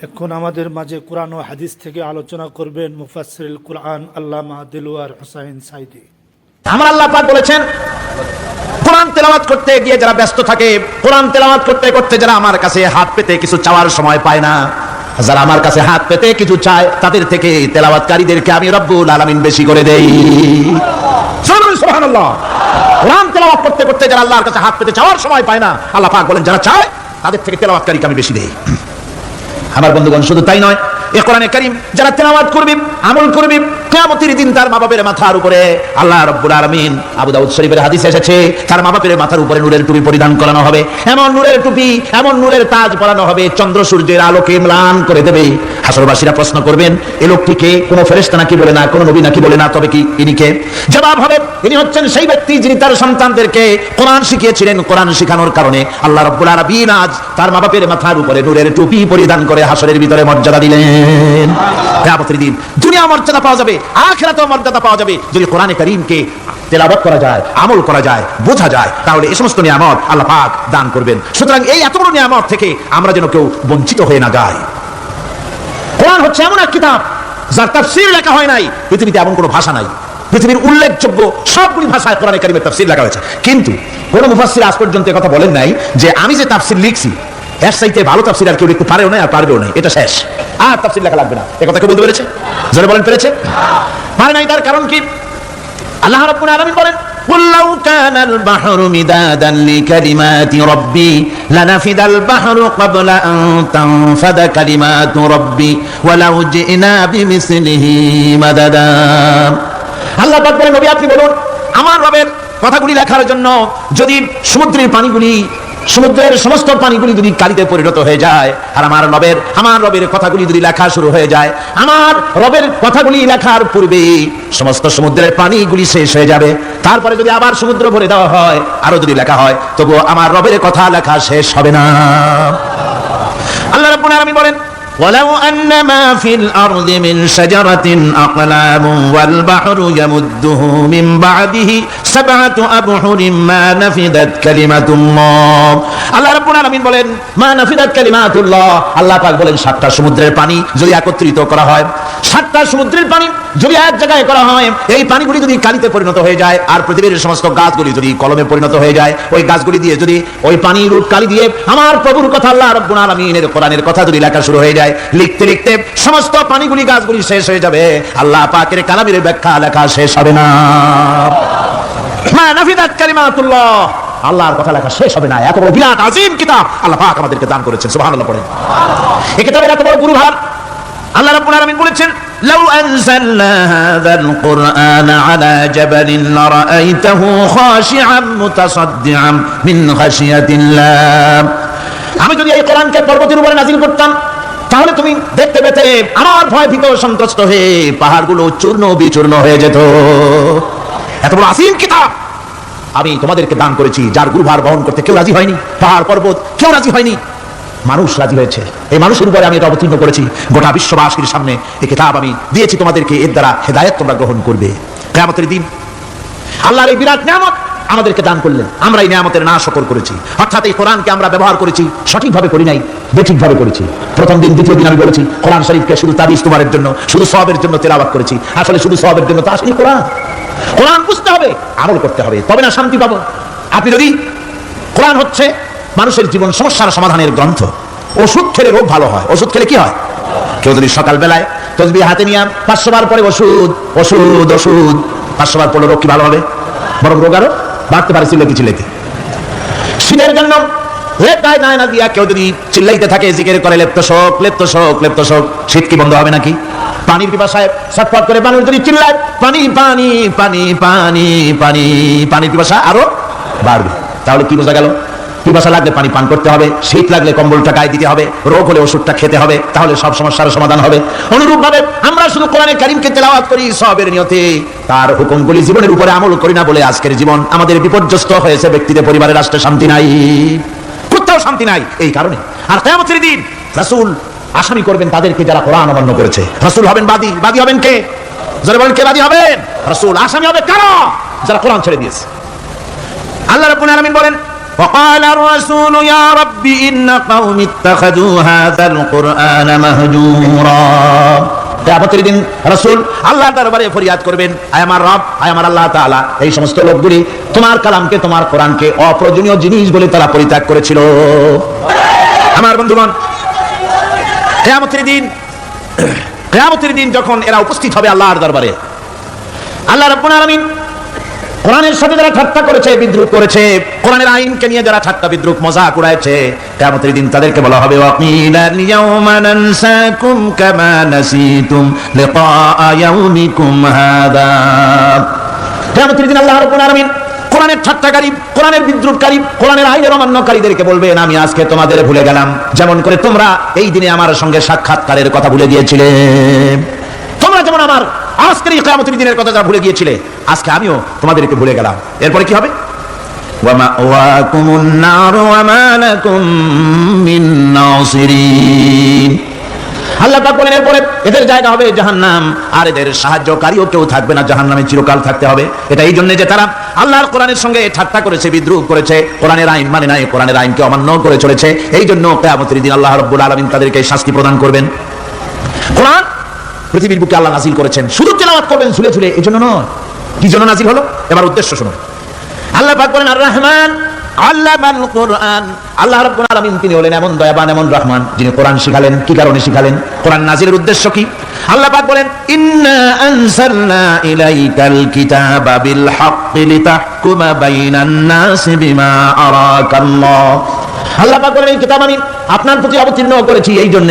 এখন আমাদের মাঝে কোরআন ও হাদিস থেকে আলোচনা করবেন মুফাসসিরুল কোরআন আল্লামা দিলওয়ার হোসাইন সাইদি। আমার আল্লাহ পাক বলেছেন, কোরআন তেলাওয়াত করতে গিয়ে যারা ব্যস্ত থাকে, কোরআন তেলাওয়াত করতে করতে যারা আমার কাছে হাত পেতে কিছু চাওয়ার সময় পায় না, যারা আমার কাছে হাত পেতে কিছু চায়, তাদের থেকে তেলাওয়াতকারীদেরকে আমি রব্বুল আলামিন বেশি করে দেই। সুবহানাল্লাহ। কোরআন তেলাওয়াত করতে করতে যারা আল্লাহর কাছে হাত পেতে চাওয়ার সময় পায় না, আল্লাহ পাক বলেন যারা চায় তাদের থেকে তেলাওয়াতকারীকে আমি বেশি দেই। আমার বন্ধুগণ, শুধু তাই নয়, এই কোরআনে কারীম যারা তেলাওয়াত করবে, আমল করবে, কিয়ামতের দিন তার মা বাপের মাথার উপরে আল্লাহ রাব্বুল আলামিন, আবু দাউদ শরীফের হাদিসে এসেছে, তার মা বাপের মাথার উপরে নূরের টুপি পরিধান করানো হবে। এমন নূরের টুপি, এমন নূরের তাজ পরানো হবে, চন্দ্র সূর্যের আলোকে ম্লান করে দেবে। হাসরবাসীরা প্রশ্ন করবেন, এই লোকটিকে কোনো ফেরেশতা নাকি বলে না, কোনো নবী নাকি বলে না, তবে কি ইনি কে? জবাব হবে, ইনি হচ্ছেন সেই ব্যক্তি যিনি তার সন্তানদেরকে কোরআন শিখিয়েছিলেন। কোরআন শিখানোর কারণে আল্লাহ রাব্বুল আলামিন আজ তার মা বাপের মাথার উপরে নূরের টুপি পরিধান করে হাসরের ভিতরে মর্যাদা দিলেন। কিয়ামতের দিন দুনিয়া মর্যাদা পাওয়া যাবে, আখিরাতেও মর্যাদা পাওয়া যাবে যদি কোরআনে কারীমকে তেলাওয়াত করা যায়, আমল করা যায়, বোঝা যায়, তাহলে এই সমস্ত নিয়ামত আল্লাহ পাক দান করবেন। সুতরাং এই এত বড় নিয়ামত থেকে আমরা যেন কেউ বঞ্চিত হয়ে না যাই। কোরআন হচ্ছে এমন এক কিতাব যার তাফসীর লেখা হয় নাই, পৃথিবীতে এমন কোনো ভাষা নাই, পৃথিবীর উল্লেখযোগ্য সবগুলি ভাষায় কোরআনে কারীমের তাফসীর লেখা হয়েছে। কিন্তু কোন মুফাসসির আজ পর্যন্ত কথা বলেন নাই যে আমি যে তাফসীর লিখছি এর চাইতে ভালো তাফসীর আর কেউ লিখতে পারেও না আর পারবেও না, এটা শেষ, আর তাফসীর লেখা লাগবে না। এই কথা কেউ বলতে পেরেছে? যারা বলেন পেরেছে? পারে নাই। তার কারণ কি? আল্লাহ রাব্বুল আলামিন বলেন, قُلْ لَوْ كَانَ الْبَحْرُ مِدَادًا لِكَلِمَاتِ رَبِّي لَنَفِدَ الْبَحْرُ قَبْلَ أَن تَنفَدَ كَلِمَاتُ رَبِّي وَلَوْ جِئْنَا بِمِثْلِهِ مَدَدًا। আল্লাহ পাক বলেন, নবী আপনি বলুন, আমার রবের কথাগুলি লেখার জন্য যদি সমুদ্রের পানিগুলি, সমুদ্রের সমস্ত পানিগুলি যদি কালিতে পরিণত হয়ে যায়, আর আমার রবের কথাগুলি যদি লেখা শুরু হয়ে যায়, আমার রবের কথাগুলি লেখার পূর্বে সমস্ত সমুদ্রের পানিগুলি শেষ হয়ে যাবে। তারপরে যদি আবার সমুদ্র ভরে দেওয়া হয়, আরো যদি লেখা হয়, তবুও আমার রবের কথা লেখা শেষ হবে না। আল্লাহ রাব্বুল আলামিন বলেন, وَلَوْ أَنَّ مَا فِي الْأَرْضِ مِنْ شَجَرَةٍ أَقْلَامٌ وَالْبَحْرُ يَمُدُّهُ مِنْ بَعْدِهِ سَبْعَةُ أَبْحُرٍ مَا نَفِدَتْ كَلِمَةُ اللَّهِ। আল্লাহ রাব্বুল আলামিন বলেন, মা নাফিদাত কালিমাতুল্লাহ। আল্লাহ পাক বলেন, 7টা সমুদ্রের পানি যদি একত্রিত করা হয়, 7টা সমুদ্রের পানি যদি এক জায়গায় করা হয়, এই পানিগুলি যদি কালিতে পরিণত হয়ে যায়, আর পৃথিবীর সমস্ত গাছগুলি যদি কলমে পরিণত হয়ে যায়, ওই গাছগুলি দিয়ে যদি ওই পানির রূপ কালি দিয়ে আমার প্রভুর কথা, আল্লাহ রাব্বুল আলামিনের কোরআনের কথা যদি লেখা শুরু হয়ে যায়, লিখতে লিখতে সমস্ত পানিগুলি, গাছগুলি শেষ হয়ে যাবে, আল্লাহ পাকের কালামের ব্যাখ্যা লেখা শেষ হবে না। মা নাফিদাত কালিমাতুল্লাহ, আল্লাহর কথা লেখা শেষ হবে না। এত বড় বিরাট আযীম কিতাব আল্লাহ পাক আমাদেরকে দান করেছেন, সুবহানাল্লাহ পড়েন। এই কিতাবের এত বড় গুরুভার আল্লাহ রাব্বুল আলামিন বলেছেন, লাউ আনজালনা হাযাল কুরআনা আলা জাবালিন লারাআইতাহু খাশিআন মুতাসাদ্দিআন মিন খাশিয়াতিল্লাহ। আমি যদি এই কোরআনকে পর্বতের উপরে নাযিল করতাম, তাহলে তুমি দেখতে পেতে আমার ভয় ভীত সন্ত্রস্ত হয়ে পাহাড়গুলো চূর্ণ বিচূর্ণ হয়ে যেত। এত বড় আযীম কিতাব আমি তোমাদেরকে দান করেছি, যার গুরুভার বহন করতে কেউ রাজি হয়নি, পাহাড় পর্বত কেউ রাজি হয়নি, মানুষ রাজি হয়েছে। এই মানুষের উপরে আমি এটা অবতীর্ণ করেছি, গোটা বিশ্ববাসীর সামনে এই কিতাব আমি দিয়েছি তোমাদেরকে, এর দ্বারা হেদায়েত তোমরা গ্রহণ করবে। কিয়ামতের দিন আল্লাহর এই বিরাট নিয়ামত আমাদেরকে দান করলেন, আমরা এই নিয়ামতের না শুকর করেছি। অর্থাৎ এই কোরআনকে আমরা ব্যবহার করেছি, সঠিকভাবে করি নাই, বেঠিকভাবে করেছি। প্রথম দিন, দ্বিতীয় দিন আমি বলেছি কোরআন শরীফকে শুধু তাবিজ তোমারের জন্য, শুধু সওয়াবের জন্য তেলাওয়াত করেছি। আসলে শুধু সওয়াবের জন্য তো আসলে কোরআন বুঝতে হবে, আমল করতে হবে, তবে না শান্তি পাবো। আপনি যদি কোরআন হচ্ছে মানুষের জীবন সমস্যার সমাধানের গ্রন্থ। ওষুধ খেলে রোগ ভালো হয়। ওষুধ খেলে কি হয়? কেউ যদি সকাল বেলায় তসবিহ হাতে নিয়ে 500 বার পরে ওষুধ ওষুধ ওষুধ 500 বার পড়লে রোগ কি ভালো হবে? বরং রোগ আরো বাড়তে পারে চিল্লাইতে। শীতের জন্য লেপ্টায় না দিয়া কেউ যদি চিল্লাইতে থাকে, জিকির করে লেপ্তশোক লেপ্তশোক লেপ্তশোক, শীত কি বন্ধ হবে নাকি? পানির পিপাসায় ছটফট করে মানুষ যদি চিল্লায় পানি পানি পানি পানি পানি, পানির পিপাসা আরো বাড়বে। তাহলে কি বোঝা গেল? পিপাসা লাগলে পানি পান করতে হবে, শীত লাগলে কম্বলটা গায়ে দিতে হবে, রোগ হলে ওষুধটা খেতে হবে, তাহলে সব সমস্যার সমাধান হবে। অনুরূপভাবে আমরা শুধু কোরআনে কারীমকে তেলাওয়াত করি সওয়াবের নিয়তে, তার হুকুমগুলি জীবনের উপরে আমল করি না বলে আজকের জীবন আমাদের বিপর্যস্ত হয়েছে। ব্যক্তিতে, পরিবারে, রাষ্ট্রে শান্তি নাই, কোথাও শান্তি নাই এই কারণে। আর কিয়ামতের দিন রাসূল আসামি করবেন তাদেরকে যারা কোরআন অমান্য করেছে। রাসূল হবেন বাদী। বাদী হবেন কে? যারা বলেন কে বাদী হবেন? রাসূল। আসামি হবে কারা? যারা কোরআন ছেড়ে দিয়েছে। আল্লাহ রাব্বুল আলামিন বলেন, وقال الرسول يا رب إن قوم اتخذوا هذا القرآن مهجورا। কিয়ামতের দিন রাসূল আল্লাহর দরবারে ফরিয়াদ করবেন, আয় আমার রব, আয় আমার আল্লাহ তাআলা, এই সমস্ত লোকগুলি তোমার কালামকে, তোমার কোরআনকে অপ্রয়োজনীয় জিনিস বলে তারা পরিত্যাগ করেছিল। আমার বন্ধুগণ, কিয়ামতের দিন যখন এরা উপস্থিত হবে আল্লাহর দরবারে, আল্লাহ রাব্বুল আলামিন কোরআনের সাথে যারা ঠাট্টা করেছে, বিদ্রুপ করেছে, কোরআনের আইনকে নিয়ে যারা ঠাট্টা বিদ্রুপ মজাক উড়াইছে, কিয়ামতের দিন তাদেরকে বলা হবে ওয়াকিলাল ইয়াউমা নানসাকুম কামা নাসিতুম লিকা ইয়াউমিকুম হাদা। কিয়ামতের দিন আল্লাহ রাব্বুল আলামিন কোরআনের ঠাট্টাকারী, কোরআনের বিদ্রুপকারী, কোরআনের আইনের অমান্যকারীদেরকে বলবেন আমি আজকে তোমাদের ভুলে গেলাম, যেমন করে তোমরা এই দিনে আমার সঙ্গে সাক্ষাৎকারের কথা ভুলে গিয়েছিলে। তোমরা যেমন আমার আজকের এই কিয়ামতের দিনের কথা যা ভুলে গিয়েছিলে, আজকে আমিও তোমাদেরকে ভুলে গেলাম। এরপরে কি হবে? ওয়া মাওয়াকুমুন নার ওয়া মা লাকুম মিন নাসিরিন। আল্লাহ পাক বলেন এরপরে এদের জায়গা হবে জাহান্নাম, আর এদের সাহায্যকারীও কেউ থাকবে না, জাহান্নামে চিরকাল থাকতে হবে। এটা এই জন্য যে তারা আল্লাহর কোরআনের সঙ্গে ঠাট্টা করেছে, বিদ্রুপ করেছে, কোরআনের আইন মানে নাই, কোরআনের আইনকে অমান্য করে চলেছে। এই জন্য কিয়ামতের দিন আল্লাহ রাব্বুল আলামিন তাদেরকে শাস্তি প্রদান করবেন। কোরআন পৃথিবীর বুকে আল্লাহ নাজিল করেছেন, শুধু তেলাওয়াত করবেন ঝুলে ঝুলে, এই জন্য নয়। কি জন্য নাজিল হলো? এবার উদ্দেশ্য শুনুন। আল্লাহ পাক বলেন আর রহমান আল্লামাল কোরআন। আল্লাহ রাব্বুল আলামিন তিনি হলেন এমন দয়াবান, এমন রহমান, যিনি কোরআন শিখালেন। কি কারণে শিখালেন? কোরআন নাজিলের উদ্দেশ্য কি? আল্লাহ পাক বলেন ইন্না আনসালনা ইলাইকাল কিতাবা বিল হাক্কি লিতাহকুমা বাইনান নাসি বিমা আরাকাল্লাহ। আল্লাহ পাক বলেন এই কিতাব আমি আপনার প্রতি অবতীর্ণ করেছি এই জন্য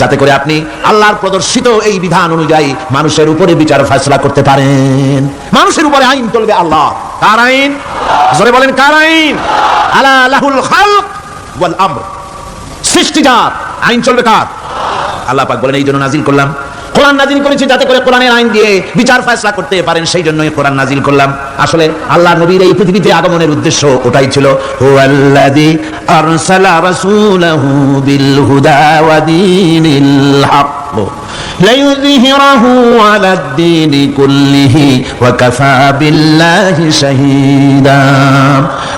যাতে করে আপনি আল্লাহর প্রদর্শিত এই বিধান অনুযায়ী মানুষের উপরে বিচার ফয়সালা করতে পারেন। মানুষের উপরে আইন চলবে আল্লাহ। কার আইন? জোরে বলেন কার আইন? আলা লাহুল খালক ওয়াল আমর। সৃষ্টিজাত আইন চলবে কার? আল্লাহ পাক বলেন এই জন্য নাজিল করলাম, কোরআন নাজিল করেছি যাতে করে কোরআনের আইন দিয়ে বিচার ফয়সালা করতে পারেন, সেই জন্যই কোরআন নাজিল করলাম। আসলে আল্লাহ নবীর এই পৃথিবীতে আগমনের উদ্দেশ্য ওটাই ছিল। হুয়াল্লাযী আরসালা রাসূলাহু বিল হুদা ওয়া দীনিল হক লিইয়ুযহিরাহু আলাদ দীনি কুল্লিহি ওয়া কাফা বিল্লাহি শাহীদা।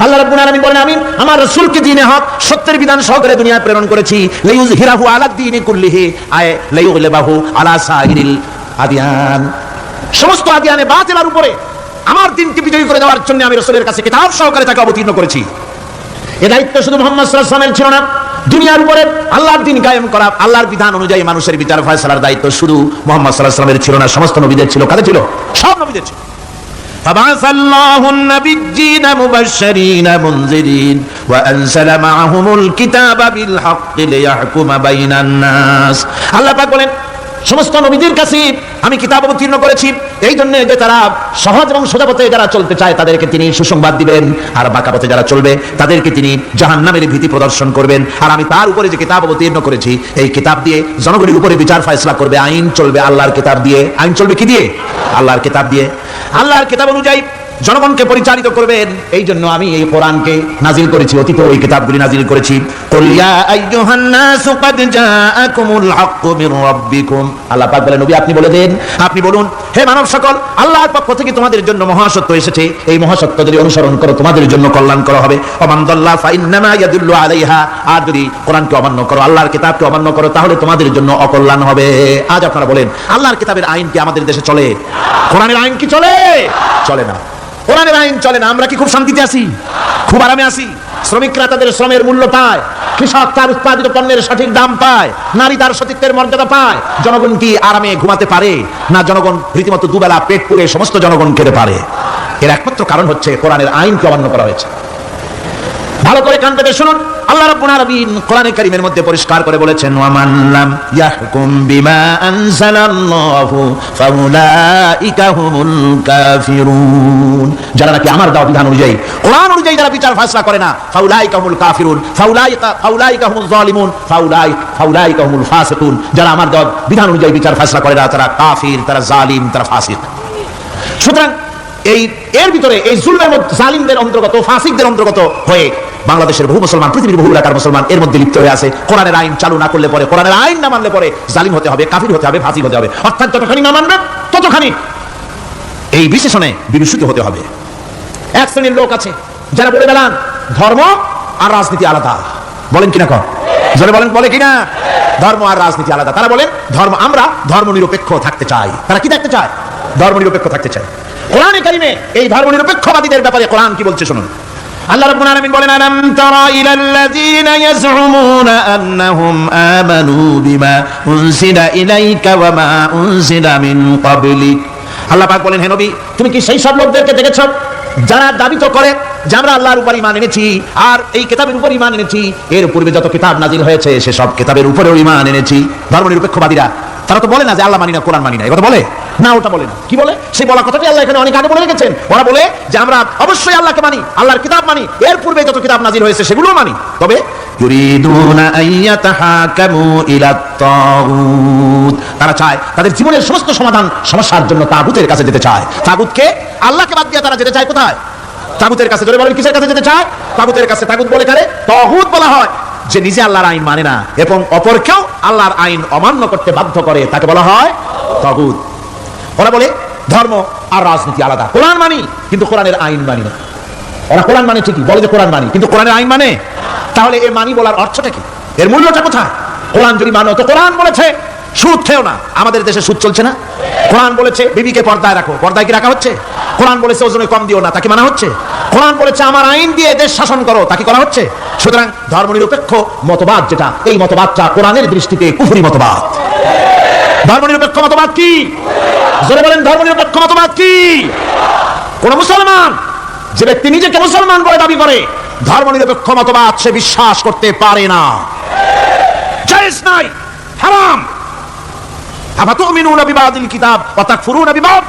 আল্লাহ রাব্বুল আলামিন বলেন আমি আমার রাসূলকে দ্বীনে হক, সত্যের বিধান সহকারে দুনিয়ায় প্রেরণ করেছি। লিইয়ুযহিরাহু আলাদ দীনি কুল্লিহি আয় লিইয়ুগলিবাহু আলা সাইরিল আদিয়ান। সমস্ত আদিয়ানে বাতিলের উপরে আমার দ্বীনকে বিজয়ী করে দেওয়ার জন্য আমি রাসূলের কাছে কিতাব সহকারে তাকে অবতীর্ণ করেছি। এই দায়িত্ব শুধু মুহাম্মদ সাল্লাল্লাহু আলাইহি ওয়াসাল্লামের ছিল না, দুনিয়ার উপরে আল্লাহর দ্বীন কায়েম করা, আল্লাহর বিধান অনুযায়ী মানুষের বিচার ফয়সালার দায়িত্ব শুধু মুহাম্মদ সাল্লাল্লাহু আলাইহি ওয়াসাল্লামের ছিল না, সমস্ত নবীদের ছিল। কাদের ছিল? সব নবীদের ছিল। فبعث الله النبيين مبشرين منذرين وأنزل معهم الكتاب بالحق ليحكم بين الناس। আল্লাহ পাক বলেন সমস্ত নবীদের কাছে আমি কিতাব অবতীর্ণ করেছি এই জন্য যে তারা সহজ এবং সোজা পথে যারা চলতে চায় তাদেরকে তিনি সুসংবাদ দিবেন, আর বাঁকা পথে যারা চলবে তাদেরকে তিনি জাহান্নামের ভীতি প্রদর্শন করবেন। আর আমি তার উপরে যে কিতাব অবতীর্ণ করেছি এই কিতাব দিয়ে জনগণের উপরে বিচার ফয়সালা করবে, আইন চলবে আল্লাহর কিতাব দিয়ে। আইন চলবে কি দিয়ে? আল্লাহর কিতাব দিয়ে। আল্লাহর কিতাব অনুযায়ী জনগণকে পরিচালিত করবেন, এই জন্য আমি এই কোরআনকে নাজিল করেছি, অতীত ওই কিতাবগুলি নাজিল করেছি। কুল ইয়া আইয়ুহান নাসু ক্বাদ জাআকুমুল হাক্কু মির রাব্বিকুম। আল্লাহ পাক বলেন নবী আপনি বলে দেন, আপনি বলুন হে মানব সকল, আল্লাহর পক্ষ থেকে তোমাদের জন্য মহাসত্য এসেছে, এই মহাসত্য যদি অনুসরণ করো তোমাদের জন্য কল্যাণকর হবে। ওমান দাল্লা ফাইন্নামা ইয়াদুল্লু আলাইহা। আর যদি কোরআনকে অমান্য করো, আল্লাহর কিতাবকে অমান্য করো, তাহলে তোমাদের জন্য অকল্যাণ হবে। আজ আপনারা বলেন আল্লাহর কিতাবের আইন কি আমাদের দেশে চলে? কোরআনের আইন কি চলে? চলে না। কোরআনের আইন চলে না। আমরা কি খুব শান্তিতে আছি? খুব আরামে আছি? শ্রমিকরা তাদের শ্রমের মূল্য পায়, কৃষক তার উৎপাদিত পণ্যের সঠিক দাম পায়, নারী তার সতীত্বের মর্যাদা পায়। জনগণ কি আরামে ঘুমাতে পারে? না, জনগণ রীতিমতো দুবেলা পেট পুরে সমস্ত জনগণ খেতে পারে। এর একমাত্র কারণ হচ্ছে কোরআনের আইনকে অমান্য করা হয়েছে। ভালো করে কান পেতে শুনুন, আল্লাহ রাব্বুল আলামিন কোরআনে কারীমের মধ্যে পরিষ্কার করে বলেছেন ওয়ামান লাম ইয়াহকুম বিমা আনজালাল্লাহু ফাউলাইকা হুমুল কাফিরুন। যারা নাকি আমার দেওয়া বিধান অনুযায়ী, কোরআন অনুযায়ী যারা বিচার ফয়সালা করে না, ফাউলাইকা হুমুল কাফিরুন, ফাউলাইকা হুমুল যালিমুন, ফাউলাইকা হুমুল ফাসিকুন। যারা আমার দেওয়া বিধান অনুযায়ী বিচার ফয়সালা করে না তারা কাফির, তারা জালিম, তারা ফাসিক। সুতরাং এর ভিতরে এই জুলমের মধ্যে জালিমদের অন্তর্গত, ফাসিকদের অন্তর্গত হয়ে বাংলাদেশের বহু মুসলমান, পৃথিবীর বহু এলাকার মুসলমান এর মধ্যে লিপ্ত হয়ে আছে। কোরআনের আইন চালু না করলে পরে, কোরআনের আইন না মানলে পরে জালিম হতে হবে, কাফির হতে হবে, ফাসিক হতে হবে। অর্থাৎ যতখানি না মানবে ততখানি এই বিশেষণে বিভূষিত হতে হবে। এক শ্রেণীর লোক আছে যারা বলে বেড়ান ধর্ম আর রাজনীতি আলাদা। বলেন কিনা কর, জোরে বলেন, বলে কিনা? ধর্ম আর রাজনীতি আলাদা। তারা বলেন আমরা ধর্ম নিরপেক্ষ থাকতে চাই। তারা কি থাকতে চায়? ধর্ম নিরপেক্ষ থাকতে চায়। কোরআনে কারিমে এই ধর্ম নিরপেক্ষবাদীদের ব্যাপারে কোরআন কি বলছে শুনুন। আল্লাহ রাব্বুল আলামিন বলেন, আলাম তারা ইলাল্লাযীনা ইয়াজউমুনা আন্নাহুম আমানু বিমা উনজিলা ইলাইকা ওয়া মা উনজিলা মিন ক্বাবলিক। আল্লাহ পাক বলেন, হে নবী, তুমি কি সেই সব লোকদেরকে দেখেছো যারা দাবি তো করে যে আমরা আল্লাহর উপর ঈমান এনেছি আর এই কিতাবের উপর ঈমান এনেছি, এর পূর্বে যত কিতাব নাজিল হয়েছে সে সব কিতাবের উপরেও ঈমান এনেছি। ধর্ম নিরপেক্ষবাদীরা তারা তো বলে না যে আল্লাহ মানি না, কোরআন মানি না, এই কথা বলে না, ওটা বলে না। কি বলে? সেই বলা কথাটি আল্লাহ এখানে অনেক আগে বলে রেখেছেন। ওরা বলে যে আমরা অবশ্যই আল্লাহকে মানি, আল্লাহর কিতাব মানি, এর পূর্বে যত কিতাব নাজিল হয়েছে সেগুলোও মানি, তবে ইউরিদুনা আইয়াতাহাকামু ইলাত তাগুত, তারা চায় তাদের জীবনের সমস্ত সমস্যার জন্য তাগুতের কাছে যেতে চায়। তাগুতকে, আল্লাহকে বাদ দিয়ে তারা যেতে চায় কোথায়? তাগুতের কাছে। ধরে বলেন কিসের কাছে যেতে চায়? তাগুতের কাছে। তাগুত বলে কারে? তাগুত বলা হয় যে নিজে আল্লাহর আইন মানে না এবং অপরকেও আল্লাহর আইন অমান্য করতে বাধ্য করে, তাকে বলা হয় তাগুত। ওরা বলে ধর্ম আর রাজনীতি আলাদা। কোরআন মানি কিন্তু কোরআনের আইন মানি না। ওরা কোরআন মানে ঠিকই, বলে যে কোরআন মানি কিন্তু কোরআনের আইন মানে। তাহলে এই মানি বলার অর্থটা কি? এর মূল্যটা কোথায়? কোরআন যদি মানো তো কোরআন বলেছে সুদ খেও না, আমাদের দেশে সুদ চলছে না। কোরআন বলেছে বিবিকে পর্দায় রাখো, পর্দায় কি রাখা হচ্ছে? কোরআন বলেছে ওজনে কম দিও না, তাকে মানা হচ্ছে। কোরআন বলেছে আমার আইন দিয়ে দেশ শাসন করো, তাকে করা হচ্ছে। সুতরাং ধর্মনিরপেক্ষ মতবাদ যেটা, এই মতবাদটা কোরআনের দৃষ্টিতে কুফরি মতবাদ। ধর্মনিরপেক্ষ মতবাদ কি? জোরে বলেন, ধর্মনিরপেক্ষ মতবাদ কি? কোন মুসলমান, যে ব্যক্তি নিজেকে মুসলমান বলে দাবি করে, ধর্মনিরপেক্ষ মতবাদ সে বিশ্বাস করতে পারে না, জায়েজ নাই, হারাম। আফাতুমিনুনা বিবাদিল কিতাব ওয়া তাকফুরুনা বিবাদ,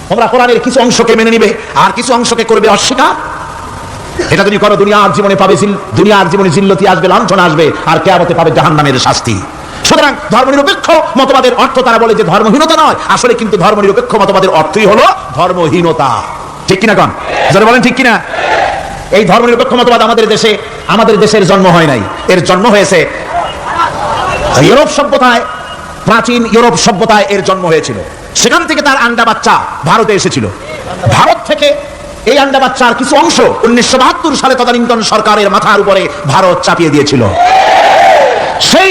তোমরা কোরআনের কিছু অংশকে মেনে নিবে আর কিছু অংশকে করবে অস্বীকার। এটা যদি করো দুনিয়ার জীবনে পাবে, দুনিয়ার জীবনে জিল্লতি আসবে, লাঞ্ছনা আসবে, আর কিয়ামতে পাবে জাহান্নামের শাস্তি। সুতরাং ধর্মনিরপেক্ষ মতবাদের অর্থ, তারা বলে যে ধর্মহীনতা নয়, আসলে কিন্তু ধর্মনিরপেক্ষ মতবাদের অর্থই হলো ধর্মহীনতা। ঠিক কিনা কোন? যারা বলেন ঠিক কিনা? এই ধর্মনিরপেক্ষ মতবাদ আমাদের দেশের জন্ম হয় নাই, এর জন্ম হয়েছে ইউরোপ সভ্যতায়। প্রাচীন ইউরোপ সভ্যতায় এর জন্ম হয়েছিল, সেখান থেকে তার আন্ডা বাচ্চা ভারতে এসেছিল। ভারত থেকে এই আন্ডা বাচ্চার কিছু অংশ 1972 সালে তদানীন্তন সরকারের মাথার উপরে ভারত চাপিয়ে দিয়েছিল। সেই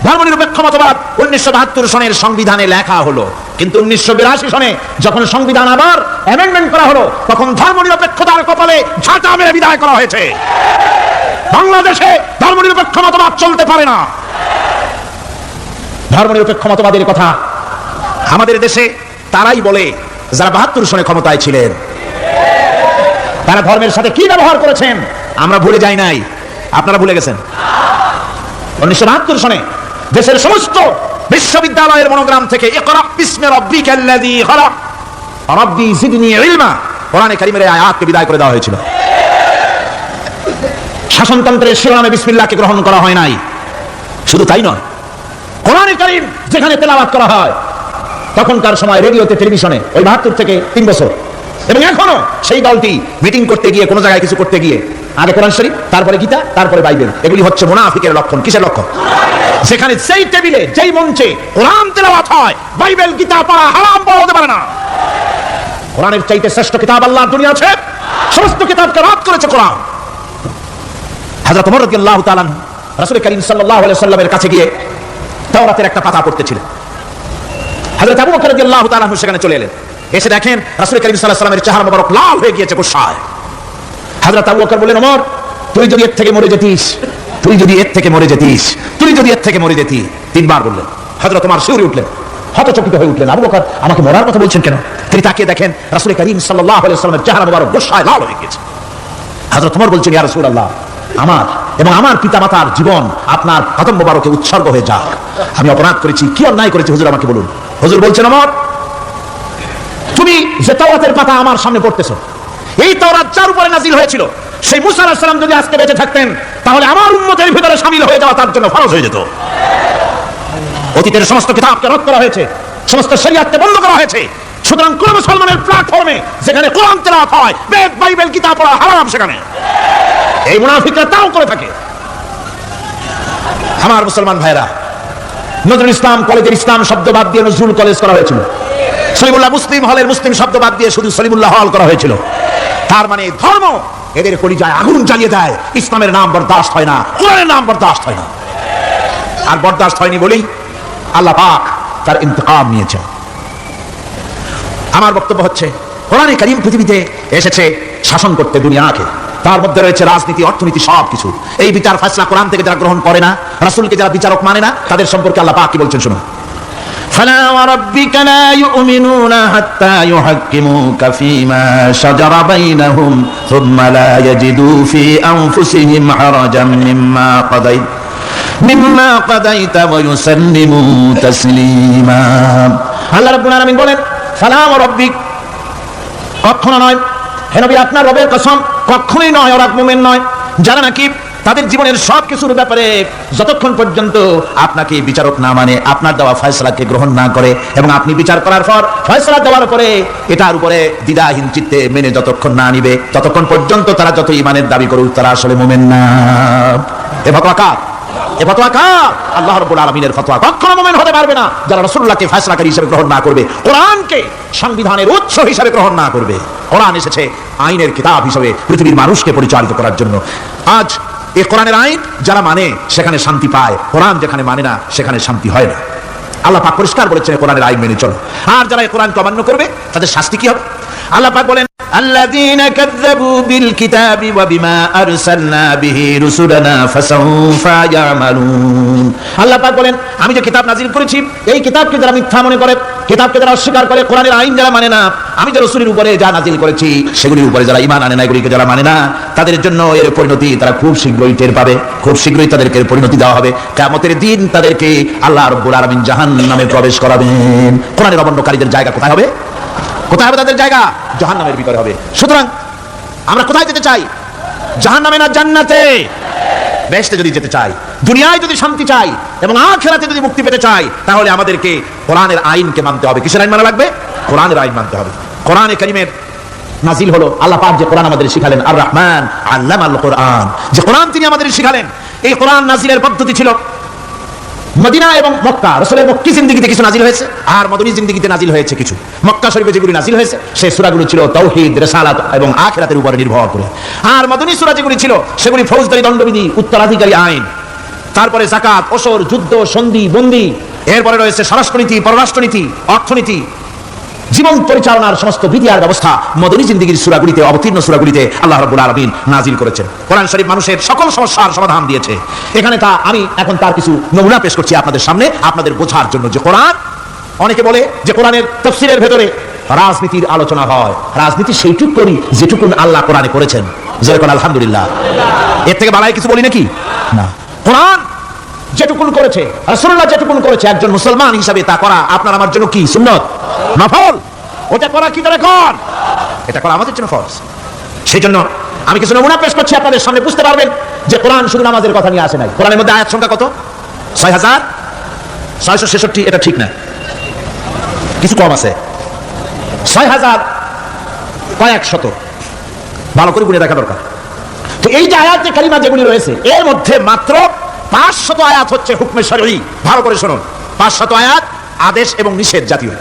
ধর্মনিরপেক্ষ মতবাদ 1972 সনের সংবিধানে লেখা হলো, কিন্তু 1982 সনে যখন সংবিধান আবার অ্যামেন্ডমেন্ট করা হলো, তখন ধর্মনিরপেক্ষতার কপালে ঝাঁটা মেরে বিদায় করা হয়েছে। বাংলাদেশে ধর্মনিরপেক্ষ মতবাদ চলতে পারে না। ধর্মনিরপেক্ষ মতবাদের কথা আমাদের দেশে তারাই বলে যারা 72 সনে ক্ষমতায় ছিলেন। তারা ধর্মের সাথে কি ব্যবহার করেছেন আমরা ভুলে যাই নাই, আপনারা ভুলে গেছেন। 1972 সনে দেশের সমস্ত বিশ্ববিদ্যালয়ের মনোগ্রাম থেকে ইকরা বিসমি রাব্বিকাল্লাযী খালাক রাব্বি জিদনি ইলমা, কোরআনে কারীমের আয়াতকে বিদায় করে দেওয়া হয়েছিল। শাসনতন্ত্রের শিরোনামে বিসমিল্লাহকে গ্রহণ করা হয় নাই। শুধু তাই নয়, কোরআনে কারীম যেখানে তেলাওয়াত করা হয় তখনকার সময় রেডিওতে, টেলিভিশনে, ওই 72 থেকে 3 বছর, এবং এখনো সেই দলটি মিটিং করতে গিয়ে, কোনো জায়গায় কিছু করতে গিয়ে, আগে কোরআন শরীফ, তারপরে গীতা, তারপরে বাইবেল, এগুলি হচ্ছে মুনাফিকের লক্ষণ। কিসের লক্ষণ? সেখানে সেই টেবিলে, যেই মঞ্চে কোরআন তেলাওয়াত হয়, বাইবেল গীতা পড়া হারাম বলা হতে পারে না। কোরআনের চাইতে শ্রেষ্ঠ কিতাব আল্লাহর দুনিয়া আছে, সমস্ত কিতাবকে রাদ করেছে কোরআন। হযরত ওমর রাদিয়াল্লাহু তাআলা রাসূল করিম সাল্লাল্লাহু আলাইহি ওয়াসাল্লামের কাছে গিয়ে তাওরাতের একটা পাতা পড়তেছিলেন। হযরত আবু বকর রাদিয়াল্লাহু তাআলা সেখানে চলে এলেন, এসে দেখেন রাসূল করিম সাল্লাল্লাহু আলাইহি ওয়াসাল্লামের চেহারা মোবারক লাল হয়ে গিয়েছে গুসায়। হযরত আবু বকর বললেন, ওমর, তুই যদি এর থেকে মরে যেতিস, তুই যদি এর থেকে মরে যেতিস, তুই যদি এর থেকে মরে যেতি। 3 বার বললেন। হযরত ওমর শিউরে উঠলেন, হতচকিত হয়ে উঠলেন। আবু বকর আমাকে মরার কথা বলছেন কেন? তিনি তাকিয়ে দেখেন রাসূল করিম সাল্লাল্লাহু আলাইহি ওয়াসাল্লামের চেহারা মোবারক গুসায় লাল হয়ে গিয়েছে। হযরত ওমর বলছেন, ইয়া রাসূলুল্লাহ, আমার এবং আমার পিতামাতার জীবন আপনার কদম মোবারকে উৎসর্গ হয়ে যাক। আমি অপরাধ করেছি, কি অন্যায় করেছি হুজুর আমাকে বলুন। হুজুর বলছেন, ওমর, তুমি যে তাওরাতের পাতা আমার সামনে পড়তেছো, এই তাওরাত যার উপরে নাযিল হয়েছিল, সেই মুসা আলাইহিস সালাম যদি আজকে বেঁচে থাকতেন, তাহলে আমার উম্মতের ভিতরে শামিল হয়ে যাওয়া তার জন্য ফরজ হয়ে যেত। অতীতের সমস্ত কিতাবকে রদ করা হয়েছে, সমস্ত শরীয়তকে বন্ধ করা হয়েছে। সুতরাং কোন মুসলমানের প্ল্যাটফর্মে যেখানে কোরআন তেলাওয়াত হয়, বেদ, বাইবেল, কিতাব পড়া হারাম সেখানে। এই মুনাফিকরা তাও করে থাকে। আমার মুসলমান ভাইরা, নজরুল ইসলাম কলেজের ইসলাম শব্দ বাদ দিয়ে নজরুল কলেজ করা হয়েছিল। সলিমুল্লাহ মুসলিম হলের মুসলিম শব্দ বাদ দিয়ে শুধু সলিমুল্লাহ হল করা হয়েছিল। তার মানে ধর্ম এদের কলিজায় আগুন জ্বালিয়ে দেয়। ইসলামের নাম বরদাস্ত হয় না, কোরআনের নাম বরদাস্ত হয় না। আর বরদাস্ত হয়নি বলেই আল্লাহ পাক তার ইন্তেকাম নিয়েছেন। আমার বক্তব্য হচ্ছে, কোরআনে কারীম পৃথিবীতে এসেছে শাসন করতে দুনিয়াকে। তার মধ্যে রয়েছে রাজনীতি, অর্থনীতি, সব কিছু। এই বিচার ফয়সালা কোরআন থেকে যারা গ্রহণ করে না, রাসূলকে যারা বিচারক মানে না, তাদের সম্পর্কে আল্লাহ পাক কি বলছেন শুনুন। فلا وربك لا يؤمنون حتى يحكموك فيما شجر بينهم ثم لا يجدوا في أنفسهم حرجا مما قضيت ويسلموا تسليما। আল্লাহ রাব্বুল আলামিন বলেন, ফালা ওয়া রাব্বিক, কখনো নয় হে নবী, আপনার রবের কসম, কখনোই নয় ওরা মুমিন নয় যারা নাকি তাদের জীবনের সব কিছুর ব্যাপারে যতক্ষণ পর্যন্ত আপনাকে বিচারক না মানে, আপনার দেওয়া ফয়সালাকে গ্রহণ না করে, এবং আপনি বিচার করার পর ফয়সালা দেওয়ার পরে এটার উপরে দ্বিধাহীন চিত্তে মেনে যতক্ষণ না নিবে, ততক্ষণ পর্যন্ত তারা যত ঈমানের দাবি করুক তারা আসলে মুমিন না। এ ফতোয়া কার? এ ফতোয়া কার? আল্লাহ রাব্বুল আলামিনের ফতোয়া। কখনো মুমিন হতে পারবে না যারা রাসূলুল্লাহকে ফয়সালাকারী হিসেবে গ্রহণ না করবে, কোরআনকে সংবিধানের উৎস হিসেবে গ্রহণ না করবে। কোরআন এসেছে আইনের কিতাব হিসেবে পৃথিবীর মানুষকে পরিচালিত করার জন্য। আজ এই কোরআনের আইন যারা মানে সেখানে শান্তি পায়, কোরআন যেখানে মানে না সেখানে শান্তি হয় না। আল্লাহ পাক পরিষ্কার বলেছেন কোরআনের আইন মেনে চলো। আর যারা এই কোরআনকে অমান্য করবে তাদের শাস্তি কি হবে? আল্লাহ পাক বলেন, الذين كذبوا بالكتاب وبما أرسلنا به رسلنا فسوف يعملون। আল্লাহ পাক বলেন, আমি যে কিতাব নাজিল করেছি এই কিতাবকে যারা মিথ্যা মনে করে, কিতাবকে যারা অস্বীকার করে, কোরআনের আইন যারা মানে না, আমি যে রাসূলের উপরে যা নাজিল করেছি সেগুলির উপরে যারা ঈমান আনে না, এগুলিকে যারা মানে না, তাদের জন্য এর পরিণতি তারা খুব শীঘ্রই টের পাবে। খুব শীঘ্রই তাদেরকে পরিণতি দেওয়া হবে। কিয়ামতের দিন তাদেরকে আল্লাহ রাব্বুল আলামিন জাহান্নামে প্রবেশ করাবেন। কোরআনের অমান্যকারীদের জায়গা কোথায় হবে? কোথায় হবে তাদের জায়গা? জাহান্নামের ভিতরে হবে। সুতরাং আমরা কোথায় যেতে চাই? জাহান্নামে না জান্নাতে? বেহেশতে যদি যেতে চাই, দুনিয়ায় যদি শান্তি চাই এবং আখিরাতে যদি মুক্তি পেতে চাই, তাহলে আমাদেরকে কোরআনের আইনকে মানতে হবে। কিসের আইন মানা লাগবে? কোরআনের আইন মানতে হবে। কোরআনে কারীমের নাজিল হলো, আল্লাহ পাক যে কোরআন আমাদের শিখালেন, আর রহমান আল্লামাল কোরআন, যে কোরআন তিনি আমাদের শিখালেন। এই কোরআন নাজিলের পদ্ধতি ছিল মদিনা এবং মক্কা। রাসূলের মক্কি জিন্দেগিতে কিছু নাজিল হয়েছে, আর মদনী জিন্দেগিতে নাজিল হয়েছে কিছু। মক্কা শরীফে যেগুলি নাজিল হয়েছে সেই সূরাগুলো ছিল তাওহীদ, রিসালাত এবং আখিরাতের উপরে নির্ভর করে। আর মদনী সূরা যেগুলি ছিল সেগুলি ফৌজদারি দণ্ডবিধি, উত্তরাধিকারী আইন, তারপরে যাকাত, ওসর, যুদ্ধ, সন্ধি, বন্দী, এরপরে রয়েছে স্বরাষ্ট্রনীতি, পররাষ্ট্রনীতি, অর্থনীতি, জীবন পরিচালনার সমস্ত বিধি আর ব্যবস্থা মদনী জিন্দেগির সূরাগুলিতে, অবতীর্ণ সূরাগুলিতে আল্লাহ রাব্বুল আলামিন নাজিল করেছেন। কোরআন শরীফ মানুষের সকল সমস্যার সমাধান দিয়েছে। এখানে তা আমি এখন তার কিছু নমুনা পেশ করছি আপনাদের সামনে, আপনাদের বোঝার জন্য। যে কোরআন, অনেকে বলে যে কোরআনের তাফসীরের ভেতরে রাজনীতির আলোচনা হয়। রাজনীতি সেইটুকু করি যেটুকুন আল্লাহ কোরআনে করেছেন। যেরকম আলহামদুলিল্লাহ, এর থেকে বাড়াই কিছু বলি নাকি? না। কোরআন যেটুকুন করেছে, রাসূলুল্লাহ যেটুকুন করেছে, একজন মুসলমান হিসাবে তা করা আপনার আমার জন্য কি? সুন্নত, নফল। ওটা করা কি করে কর? এটা করা আমাদের জন্য ফরজ। সেই জন্য আমি কিছু নমুনা পেশ করছি আপনাদের সামনে, বুঝতে পারবেন যে কোরআন শুধু নামাজের কথা নিয়ে আসে নাই। কোরআনের মধ্যে আয়াত সংখ্যা কত? 6666। এটা ঠিক না, কিছু কম আছে। 6000 কয়েক শত, ভালো করে গুনে দেখা দরকার। তো এই যে আয়াত কারিমা যেগুলি রয়েছে, এর মধ্যে মাত্র 500 আয়াত হচ্ছে হুকমে শরঈ। ভালো করে শুনুন, 500 আয়াত আদেশ এবং নিষেধ জাতীয়।